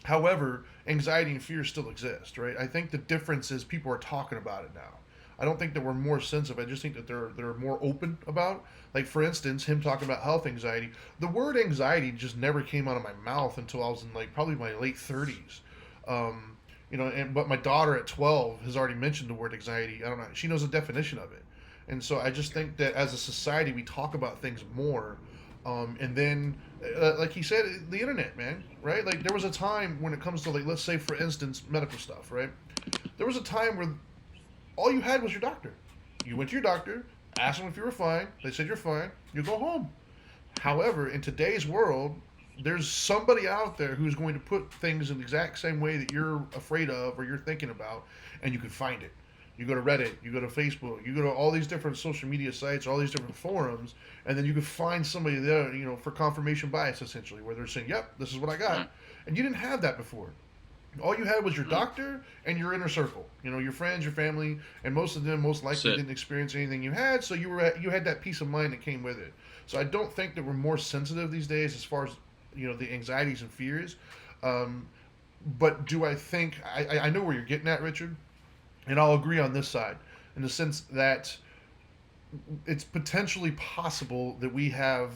Speaker 1: however, anxiety and fear still exist, right? I think the difference is people are talking about it now. I don't think that we're more sensitive. I just think that they're more open about. Like, for instance, him talking about health anxiety. The word anxiety just never came out of my mouth until I was in probably my late 30s. But my daughter at 12 has already mentioned the word anxiety. I don't know. She knows the definition of it. And so I just think that as a society, we talk about things more. And then, like he said, the internet, man, right? Like, there was a time when it comes to, like, let's say, for instance, medical stuff, right? There was a time where all you had was your doctor. You went to your doctor, asked them if you were fine. They said you're fine. You go home. However, in today's world, there's somebody out there who's going to put things in the exact same way that you're afraid of or you're thinking about, and you can find it. You go to Reddit, you go to Facebook, you go to all these different social media sites, all these different forums, and then you can find somebody there, for confirmation bias, essentially, where they're saying, yep, this is what I got. And you didn't have that before. All you had was your doctor and your inner circle, your friends, your family, and most of them most likely didn't experience anything you had, so you had that peace of mind that came with it. So I don't think that we're more sensitive these days as far as the anxieties and fears. But do I think I know where you're getting at, Richard, and I'll agree on this side in the sense that it's potentially possible that we have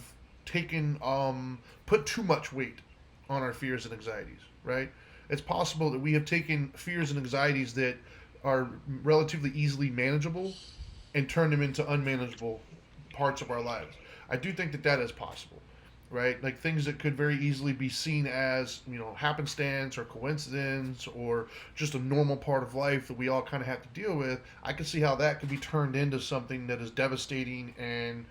Speaker 1: taken put too much weight on our fears and anxieties, right? It's possible that we have taken fears and anxieties that are relatively easily manageable and turned them into unmanageable parts of our lives. I do think that that is possible, right? Like things that could very easily be seen as, happenstance or coincidence or just a normal part of life that we all kind of have to deal with. I can see how that could be turned into something that is devastating and,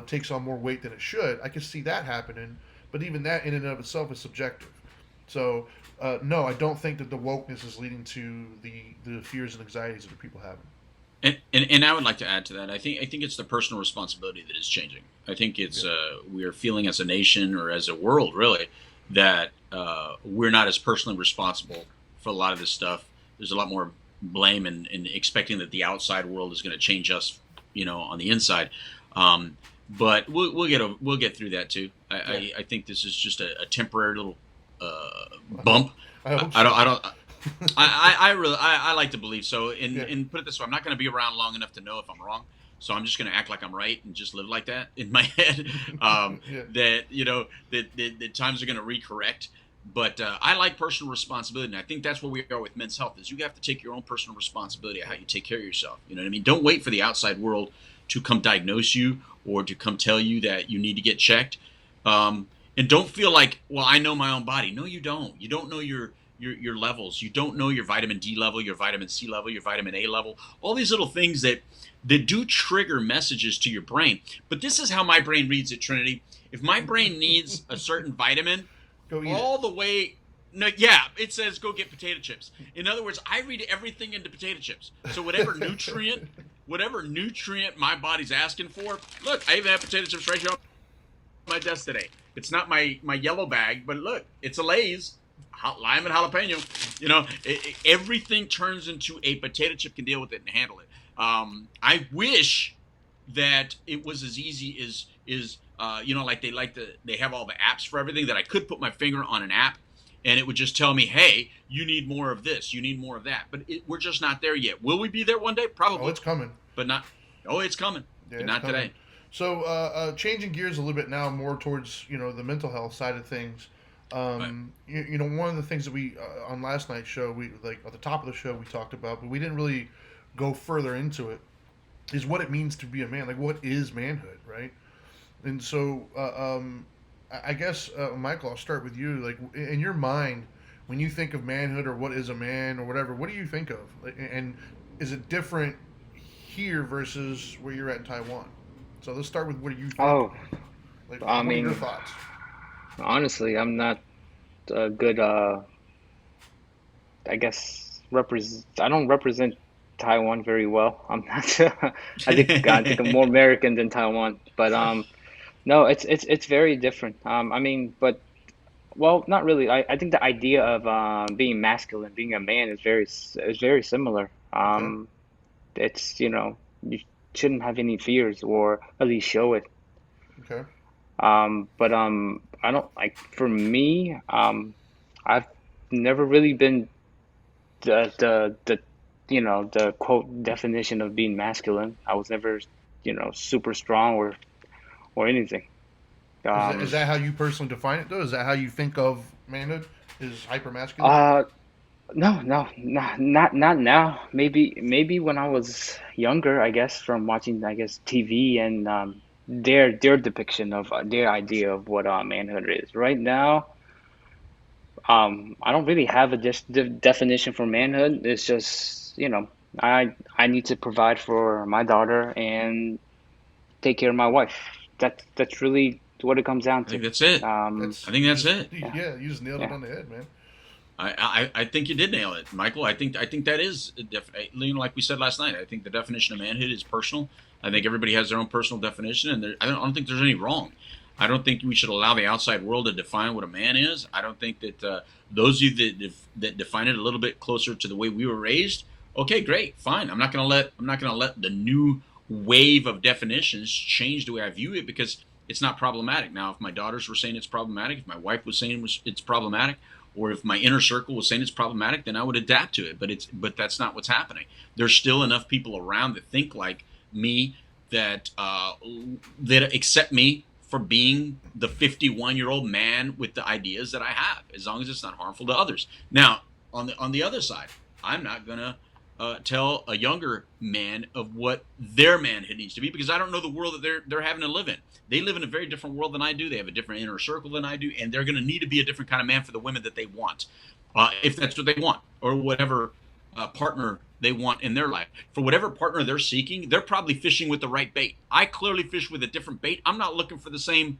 Speaker 1: takes on more weight than it should. I can see that happening, but even that in and of itself is subjective. So, no, I don't think that the wokeness is leading to the fears and anxieties that people have.
Speaker 2: And I would like to add to that. I think it's the personal responsibility that is changing. I think it's we are feeling as a nation or as a world really that we're not as personally responsible for a lot of this stuff. There's a lot more blame and expecting that the outside world is going to change us, on the inside. But we'll get through that too. I think this is just a temporary little bump.
Speaker 1: I hope so.
Speaker 2: I don't. I like to believe so. And put it this way, I'm not going to be around long enough to know if I'm wrong. So I'm just going to act like I'm right and just live like that in my head. That times are going to recorrect. But I like personal responsibility, and I think that's where we are with men's health. Is you have to take your own personal responsibility of how you take care of yourself. You know what I mean? Don't wait for the outside world to come diagnose you or to come tell you that you need to get checked. And don't feel like, well, I know my own body. No, you don't. You don't know your levels. You don't know your vitamin D level, your vitamin C level, your vitamin A level, all these little things that do trigger messages to your brain. But this is how my brain reads it, Trinity. If my brain needs a certain vitamin, all the way, no, yeah, it says go get potato chips. In other words, I read everything into potato chips. So whatever nutrient my body's asking for, look, I even have potato chips right here on my desk today. It's not my yellow bag, but look, it's a Lay's. Lime and jalapeno, everything turns into a potato chip can deal with it and handle it. I wish that it was as easy as like they have all the apps for everything that I could put my finger on an app and it would just tell me, hey, you need more of this, you need more of that. But we're just not there yet. Will we be there one day? Probably.
Speaker 1: Oh, it's coming.
Speaker 2: But not. Oh, it's coming.
Speaker 1: Yeah,
Speaker 2: but not today.
Speaker 1: So changing gears a little bit now, more towards the mental health side of things. Right. One of the things that we on last night's show, we like at the top of the show we talked about, but we didn't really go further into it, is what it means to be a man. Like, what is manhood, right? And so, I guess, Michael, I'll start with you. Like, in your mind, when you think of manhood or what is a man or whatever, what do you think of? And is it different here versus where you're at in Taiwan? So let's start with what do you think?
Speaker 3: Oh,
Speaker 1: Like,
Speaker 3: I
Speaker 1: what
Speaker 3: mean,
Speaker 1: are your thoughts?
Speaker 3: honestly, I'm not a good, I guess, I don't represent Taiwan very well. I'm not, I think I'm more American than Taiwan, but, no, it's very different. Well, not really. I think the idea of, being masculine, being a man is very similar.
Speaker 1: Okay.
Speaker 3: It's, you shouldn't have any fears or at least show it.
Speaker 1: Okay.
Speaker 3: But I don't like for me. I've never really been the quote definition of being masculine. I was never super strong or anything.
Speaker 1: Is
Speaker 3: Um,
Speaker 1: that how you personally define it, though? Is that how you think of manhood? Is hyper masculine?
Speaker 3: uh, no, no, not now. Maybe when I was younger, I guess from watching TV and their depiction of their idea of what manhood is. Right now, I don't really have a definition for manhood. It's just, I need to provide for my daughter and take care of my wife. That's really what it comes down
Speaker 2: I think
Speaker 3: to.
Speaker 2: that's it.
Speaker 1: That's
Speaker 2: I think
Speaker 1: you
Speaker 2: that's
Speaker 1: just
Speaker 2: it.
Speaker 3: Yeah,
Speaker 1: yeah, you just nailed it
Speaker 3: yeah.
Speaker 1: on the head, man.
Speaker 2: I think you did nail it, Michael. I think that is like we said last night. I think the definition of manhood is personal. I think everybody has their own personal definition, and I don't think there's any wrong. I don't think we should allow the outside world to define what a man is. I don't think that those of you that define it a little bit closer to the way we were raised, okay, great, fine. I'm not gonna let the new wave of definitions change the way I view it because it's not problematic. Now, if my daughters were saying it's problematic, if my wife was saying it's problematic, or if my inner circle was saying it's problematic, then I would adapt to it. But that's not what's happening. There's still enough people around that think like me that accept me for being the 51-year-old man with the ideas that I have, as long as it's not harmful to others. Now, on the other side, I'm not gonna tell a younger man of what their manhood needs to be, because I don't know the world that they're having to live in. They live in a very different world than I do. They have a different inner circle than I do, and they're going to need to be a different kind of man for the women that they want, if that's what they want, or whatever partner they want in their life. For whatever partner they're seeking, they're probably fishing with the right bait. I clearly fish with a different bait. I'm not looking for the same,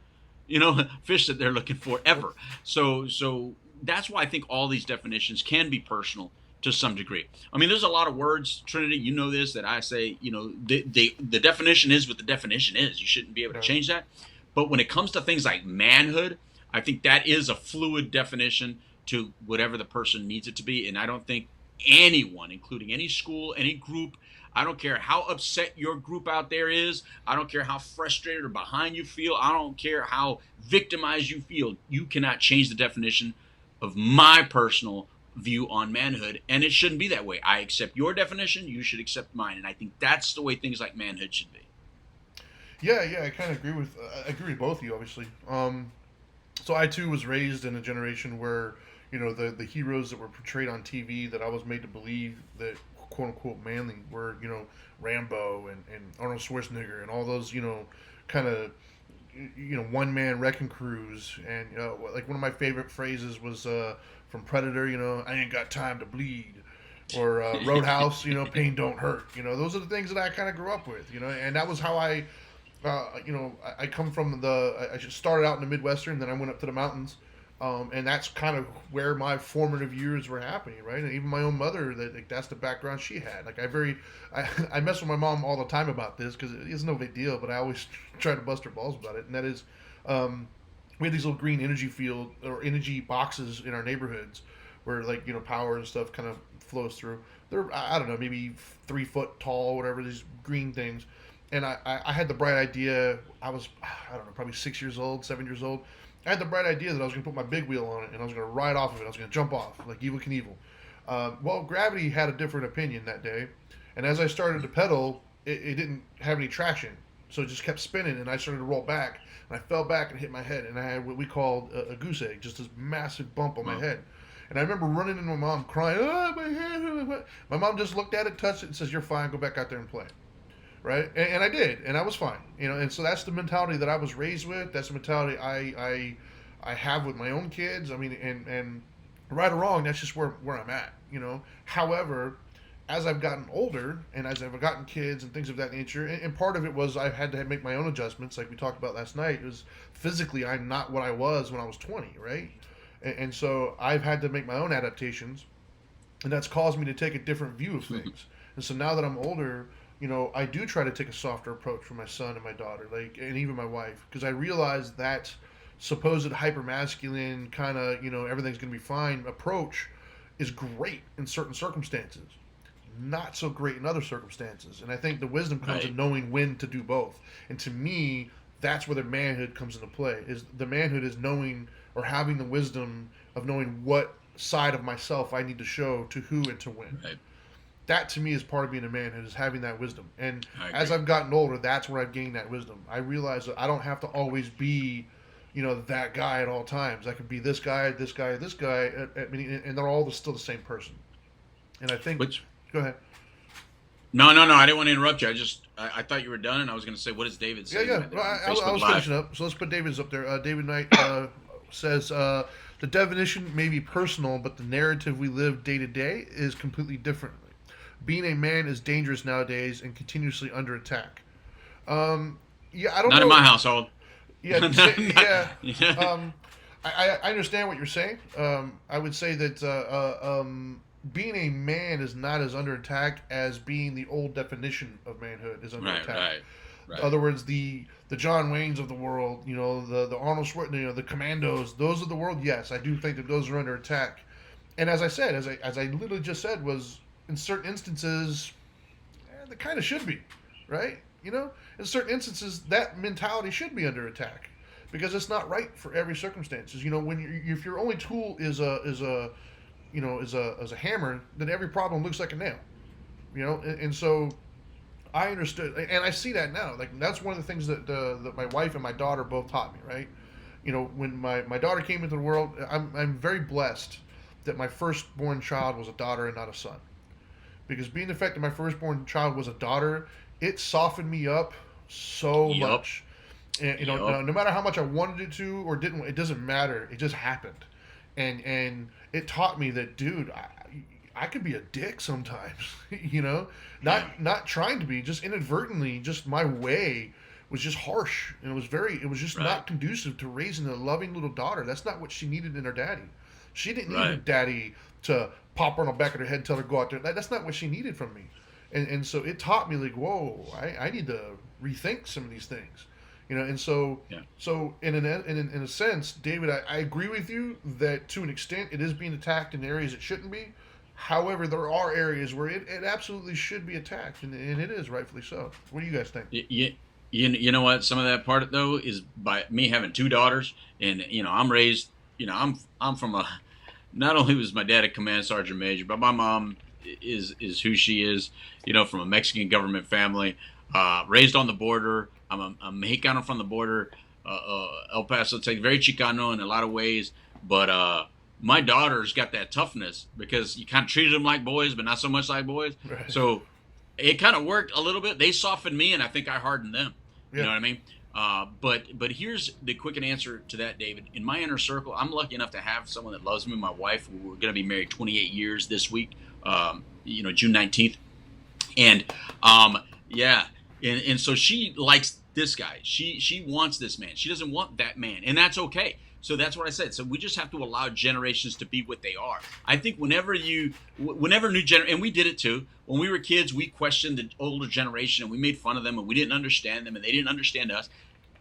Speaker 2: fish that they're looking for ever. So that's why I think all these definitions can be personal to some degree. I mean, there's a lot of words, Trinity, you know this, that I say, the definition is what the definition is. You shouldn't be able to change that. But when it comes to things like manhood, I think that is a fluid definition to whatever the person needs it to be. And I don't think anyone, including any school, any group, I don't care how upset your group out there is, I don't care how frustrated or behind you feel, I don't care how victimized you feel, you cannot change the definition of my personal view on manhood, and it shouldn't be that way. I accept your definition, you should accept mine, and I think that's the way things like manhood should be.
Speaker 1: Yeah, I kind of agree with both of you, obviously. So I too was raised in a generation where the heroes that were portrayed on TV that I was made to believe that quote unquote manly were Rambo and Arnold Schwarzenegger and all those kind of one man wrecking crews, and like one of my favorite phrases was from Predator, I ain't got time to bleed, or Roadhouse, pain don't hurt. Those are the things that I kind of grew up with, and that was how I come from I just started out in the Midwestern, then I went up to the mountains, and that's kind of where my formative years were happening, right? And even my own mother, that's the background she had. Like I mess with my mom all the time about this because it's no big deal, but I always try to bust her balls about it, and that is, we had these little green energy field or energy boxes in our neighborhoods where power and stuff kind of flows through. They're, I don't know, maybe 3 foot tall, whatever, these green things. And I had the bright idea, I was, I don't know, probably 6 years old, 7 years old. I had the bright idea that I was going to put my big wheel on it and I was going to ride off of it. I was going to jump off like Evel Knievel. Well, gravity had a different opinion that day. And as I started to pedal, it didn't have any traction. So it just kept spinning, and I started to roll back. And I fell back and hit my head. And I had what we called a goose egg, just this massive bump on my head. And I remember running into my mom crying, "Oh, my head." My mom just looked at it, touched it, and says, "You're fine. Go back out there and play." Right? And I did. And I was fine. And so that's the mentality that I was raised with. That's the mentality I have with my own kids. I mean, and right or wrong, that's just where I'm at. However, as I've gotten older and as I've gotten kids and things of that nature, and part of it was I had to make my own adjustments, like we talked about last night. It was physically I'm not what I was when I was 20, right? And so I've had to make my own adaptations, and that's caused me to take a different view of things. And so now that I'm older, I do try to take a softer approach for my son and my daughter, and even my wife, because I realize that supposed hyper-masculine kind of, everything's going to be fine approach is great in certain circumstances, not so great in other circumstances. And I think the wisdom comes in knowing when to do both. And to me, that's where the manhood comes into play. Is the manhood is knowing or having the wisdom of knowing what side of myself I need to show to who and to when. Right. That to me is part of being a manhood, is having that wisdom. And as I've gotten older, that's where I've gained that wisdom. I realize that I don't have to always be that guy at all times. I can be this guy, this guy, this guy, and they're all still the same person. And I think... Go ahead.
Speaker 2: No. I didn't want to interrupt you. I thought you were done, and I was going to say, what does David say?
Speaker 1: Yeah. Well, I was finishing up. So let's put David's up there. David Knight says, the definition may be personal, but the narrative we live day to day is completely different. Being a man is dangerous nowadays and continuously under attack. I don't know.
Speaker 2: Not in my household.
Speaker 1: Yeah. I understand what you're saying. I would say that being a man is not as under attack as being the old definition of manhood is under attack. Right. In other words, the John Waynes of the world, the Arnold Schwarzenegger, the Commandos, those of the world. Yes, I do think that those are under attack. And as I said, as I literally just said, was in certain instances, they kind of should be, right? In certain instances, that mentality should be under attack because it's not right for every circumstances. If your only tool is a hammer, then every problem looks like a nail. And so I understood, and I see that now. Like that's one of the things that my wife and my daughter both taught me. Right? When my daughter came into the world, I'm very blessed that my firstborn child was a daughter and not a son, because being the fact that my firstborn child was a daughter, it softened me up so
Speaker 2: Yup.
Speaker 1: much. And
Speaker 2: Yup.
Speaker 1: no matter how much I wanted it to or didn't, it doesn't matter. It just happened, and it taught me that, dude, I could be a dick sometimes.
Speaker 2: Yeah.
Speaker 1: Not trying to be, just inadvertently, just my way was just harsh, and it was just
Speaker 2: Right.
Speaker 1: not conducive to raising a loving little daughter. That's not what she needed in her daddy. She didn't need her
Speaker 2: Right.
Speaker 1: daddy to pop her on the back of her head and tell her to go out there. That's not what she needed from me. And so it taught me, like, whoa, I need to rethink some of these things. And
Speaker 2: Yeah.
Speaker 1: so in a sense, David, I agree with you that to an extent it is being attacked in areas it shouldn't be. However, there are areas where it absolutely should be attacked, and it is rightfully so. What do you guys think?
Speaker 2: You know what? Some of that part though is by me having two daughters, and I'm raised. I'm from a. Not only was my dad a command sergeant major, but my mom is who she is. From a Mexican government family, raised on the border. I'm a Mexicano from the border, El Paso, Texas, very Chicano in a lot of ways. But my daughter's got that toughness because you kind of treated them like boys, but not so much like boys.
Speaker 1: Right.
Speaker 2: So it kind of worked a little bit. They softened me, and I think I hardened them. You
Speaker 1: Yeah.
Speaker 2: know what I mean? But here's the quick answer to that, David. In my inner circle, I'm lucky enough to have someone that loves me. My wife, we're going to be married 28 years this week. June 19th, and yeah, and so she likes this guy. She wants this man. She doesn't want that man, and that's okay. So that's what I said. So we just have to allow generations to be what they are. I think whenever new and we did it too. When we were kids, we questioned the older generation and we made fun of them and we didn't understand them and they didn't understand us.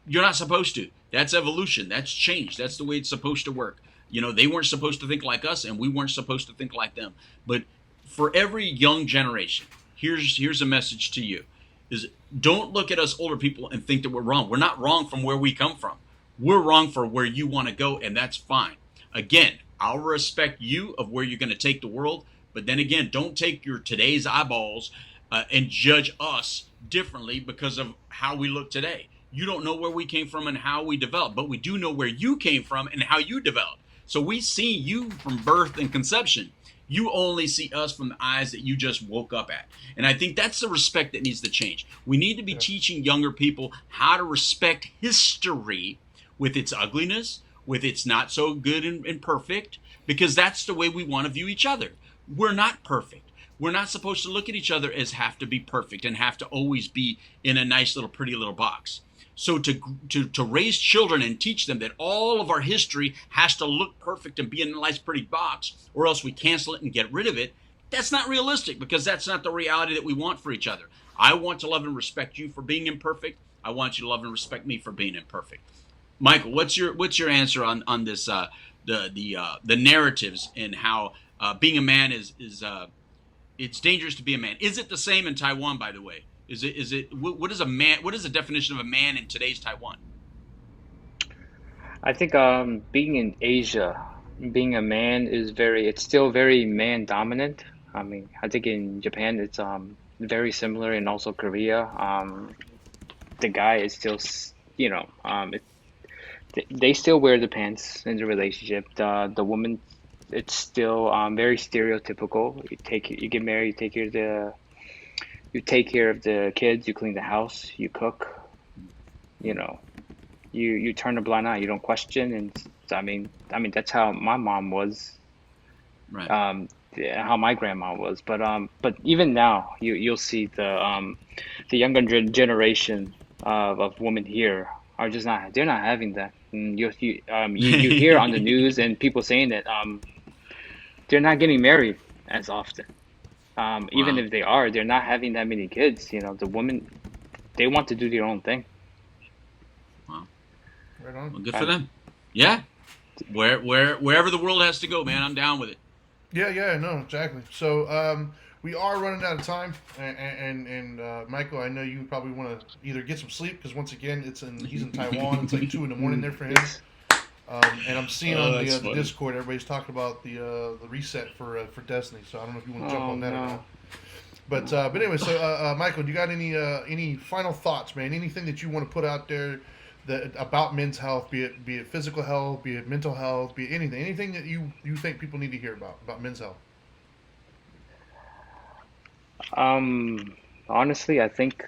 Speaker 2: You're not supposed to. That's evolution. That's change. That's the way it's supposed to work. They weren't supposed to think like us and we weren't supposed to think like them. But for every young generation, here's a message to you: is don't look at us older people and think that we're wrong. We're not wrong from where we come from. We're wrong for where you want to go, and that's fine. Again, I'll respect you of where you're going to take the world, but then again, don't take your today's eyeballs and judge us differently because of how we look today. You don't know where we came from and how we developed, but we do know where you came from and how you developed. So we see you from birth and conception. You only see us from the eyes that you just woke up at. And I think that's the respect that needs to change. We need to be teaching younger people how to respect history with its ugliness, with its not so good and perfect, because that's the way we want to view each other. We're not perfect. We're not supposed to look at each other as have to be perfect and have to always be in a nice little pretty little box. So to raise children and teach them that all of our history has to look perfect and be in a nice pretty box, or else we cancel it and get rid of it, that's not realistic because that's not the reality that we want for each other. I want to love and respect you for being imperfect. I want you to love and respect me for being imperfect. Michael, what's your answer on this the narratives and how being a man is it's dangerous to be a man? Is it the same in Taiwan, by the way? Is it what is a man? What is the definition of a man in today's Taiwan?
Speaker 3: I think being in Asia, being a man is it's still very man dominant. I mean, I think in Japan it's very similar, and also Korea. The guy is still, they still wear the pants in the relationship. The woman, it's still very stereotypical. You get married, you take care of the kids, you clean the house, you cook, you know, you turn a blind eye, you don't question. And I mean that's how my mom was,
Speaker 2: Right.
Speaker 3: yeah, how my grandma was. But even now, you'll see the younger generation of women here are just not, they're not having that. And you hear on the news and people saying that they're not getting married as often. Even
Speaker 2: Wow.
Speaker 3: if they are, they're not having that many kids. The women, they want to do their own thing.
Speaker 2: Wow.
Speaker 1: Right on.
Speaker 2: Well, good for
Speaker 3: I,
Speaker 2: them. Yeah. Wherever the world has to go, man, I'm down with it.
Speaker 1: Yeah, no, exactly. So we are running out of time, and Michael, I know you probably want to either get some sleep because once again, he's in Taiwan. It's like 2 in the morning there for him.
Speaker 3: it's
Speaker 1: And I'm seeing
Speaker 2: Oh,
Speaker 1: on
Speaker 2: that's
Speaker 1: the
Speaker 2: funny.
Speaker 1: Discord, everybody's talking about the reset for Destiny. So I don't know if you want to jump
Speaker 3: Oh
Speaker 1: on that or
Speaker 3: no.
Speaker 1: not. But anyway, so Michael, do you got any final thoughts, man? Anything that you want to put out there that about men's health, be it physical health, be it mental health, be it anything that you think people need to hear about men's health?
Speaker 3: Honestly, I think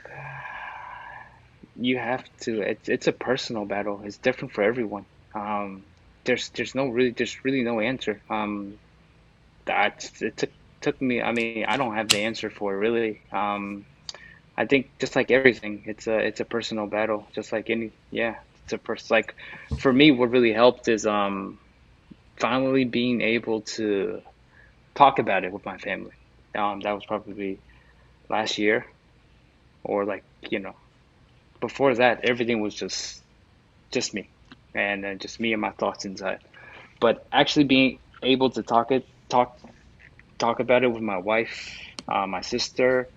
Speaker 3: you have to. It's a personal battle. It's different for everyone. Um, there's really no answer. That it took me. I mean, I don't have the answer for it really. I think just like everything, it's a personal battle. Just like any, yeah, it's a like for me, what really helped is finally being able to talk about it with my family. That was probably last year, or like, before that, everything was just me, and just me and my thoughts inside. But actually being able to talk about it with my wife, my sister,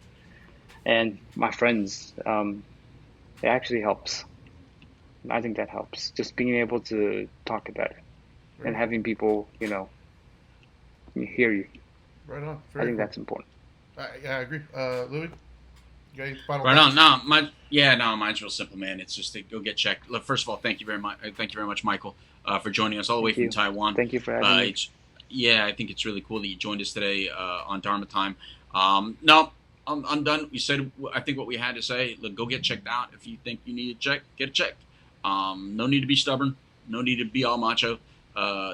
Speaker 3: and my friends, it actually helps. I think that helps. Just being able to talk about it and
Speaker 1: Very cool.
Speaker 3: having people, hear you.
Speaker 1: Right on.
Speaker 3: I
Speaker 1: Very
Speaker 3: think
Speaker 1: cool.
Speaker 3: that's important.
Speaker 1: Yeah, I agree. Louis, you got any final
Speaker 2: Right on.
Speaker 1: thoughts?
Speaker 2: No, no, mine's real simple, man. It's just to go get checked. Look, first of all, thank you very much. Thank you very much, Michael, for joining us all the way
Speaker 3: Thank
Speaker 2: from
Speaker 3: you.
Speaker 2: Taiwan.
Speaker 3: Thank you for having me.
Speaker 2: It's Yeah, I think it's really cool that you joined us today on Dharma Time. No, I'm done. We said I think what we had to say. Look, go get checked out. If you think you need a check, get it checked. No need to be stubborn. No need to be all macho.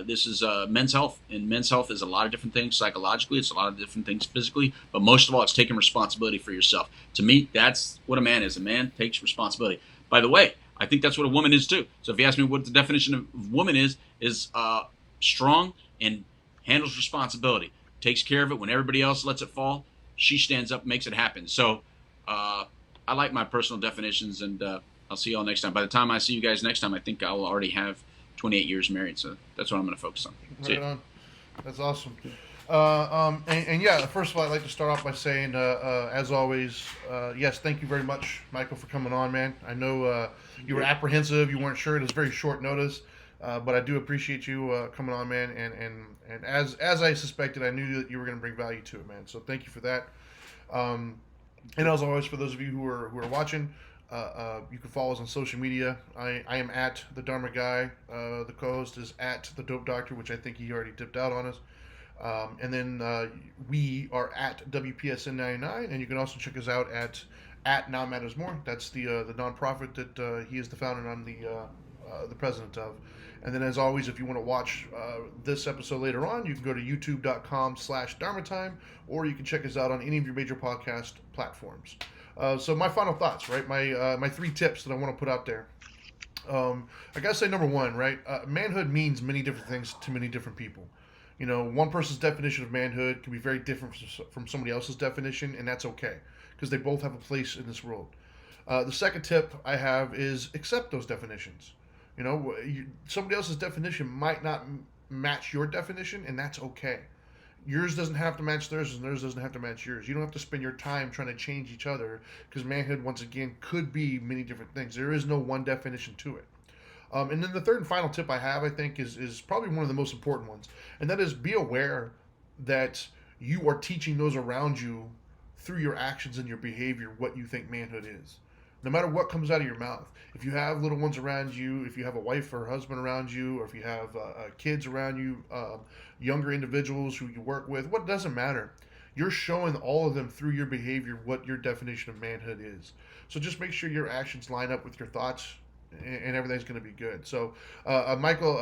Speaker 2: This is men's health, and men's health is a lot of different things psychologically. It's a lot of different things physically, but most of all, it's taking responsibility for yourself. To me, that's what a man is. A man takes responsibility. By the way, I think that's what a woman is too. So if you ask me what the definition of woman is strong and handles responsibility, takes care of it when everybody else lets it fall. She stands up, makes it happen. So I like my personal definitions, and I'll see you all next time. By the time I see you guys next time, I think I'll already have 28 years married. So that's what I'm going to focus on. See
Speaker 1: Right
Speaker 2: ya.
Speaker 1: on. That's awesome. And yeah, first of all, I'd like to start off by saying, as always, yes, thank you very much, Michael, for coming on, man. I know you were apprehensive, you weren't sure. It was very short notice, but I do appreciate you coming on, man. And as I suspected, I knew that you were going to bring value to it, man. So thank you for that. Um, and as always, for those of you who are watching, you can follow us on social media. I am at the Dharma Guy. The co-host is at the Dope Doctor, which I think he already dipped out on us. And then we are at WPSN99, and you can also check us out at Now Matters More. That's the nonprofit that he is the founder and I'm the president of. And then, as always, if you want to watch this episode later on, you can go to youtube.com/Dharma Time, or you can check us out on any of your major podcast platforms. So my final thoughts, right? My 3 tips that I want to put out there. I gotta say, number 1, right? Manhood means many different things to many different people. One person's definition of manhood can be very different from somebody else's definition, and that's okay because they both have a place in this world. The second tip I have is accept those definitions. Somebody else's definition might not match your definition, and that's okay. Yours doesn't have to match theirs, and theirs doesn't have to match yours. You don't have to spend your time trying to change each other because manhood, once again, could be many different things. There is no one definition to it. And then the third and final tip I have, I think, is probably one of the most important ones, and that is be aware that you are teaching those around you through your actions and your behavior what you think manhood is. No matter what comes out of your mouth. If you have little ones around you, if you have a wife or husband around you, or if you have kids around you, younger individuals who you work with, what doesn't matter. You're showing all of them through your behavior what your definition of manhood is. So just make sure your actions line up with your thoughts, and everything's going to be good. So, Michael,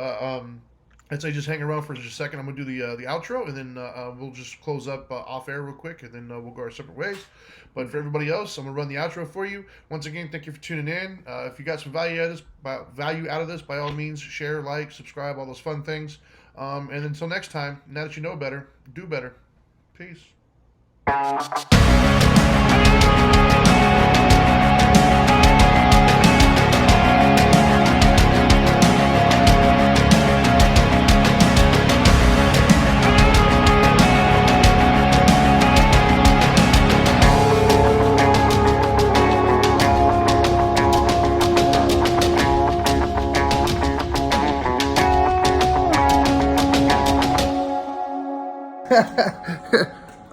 Speaker 1: I'd say just hang around for just a second. I'm going to do the outro, and then we'll just close up off air real quick, and then we'll go our separate ways. But for everybody else, I'm going to run the outro for you. Once again, thank you for tuning in. If you got some value out of this, by all means, share, like, subscribe, all those fun things. And until next time, now that you know better, do better. Peace.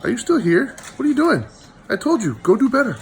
Speaker 1: Are you still here? What are you doing? I told you, go do better.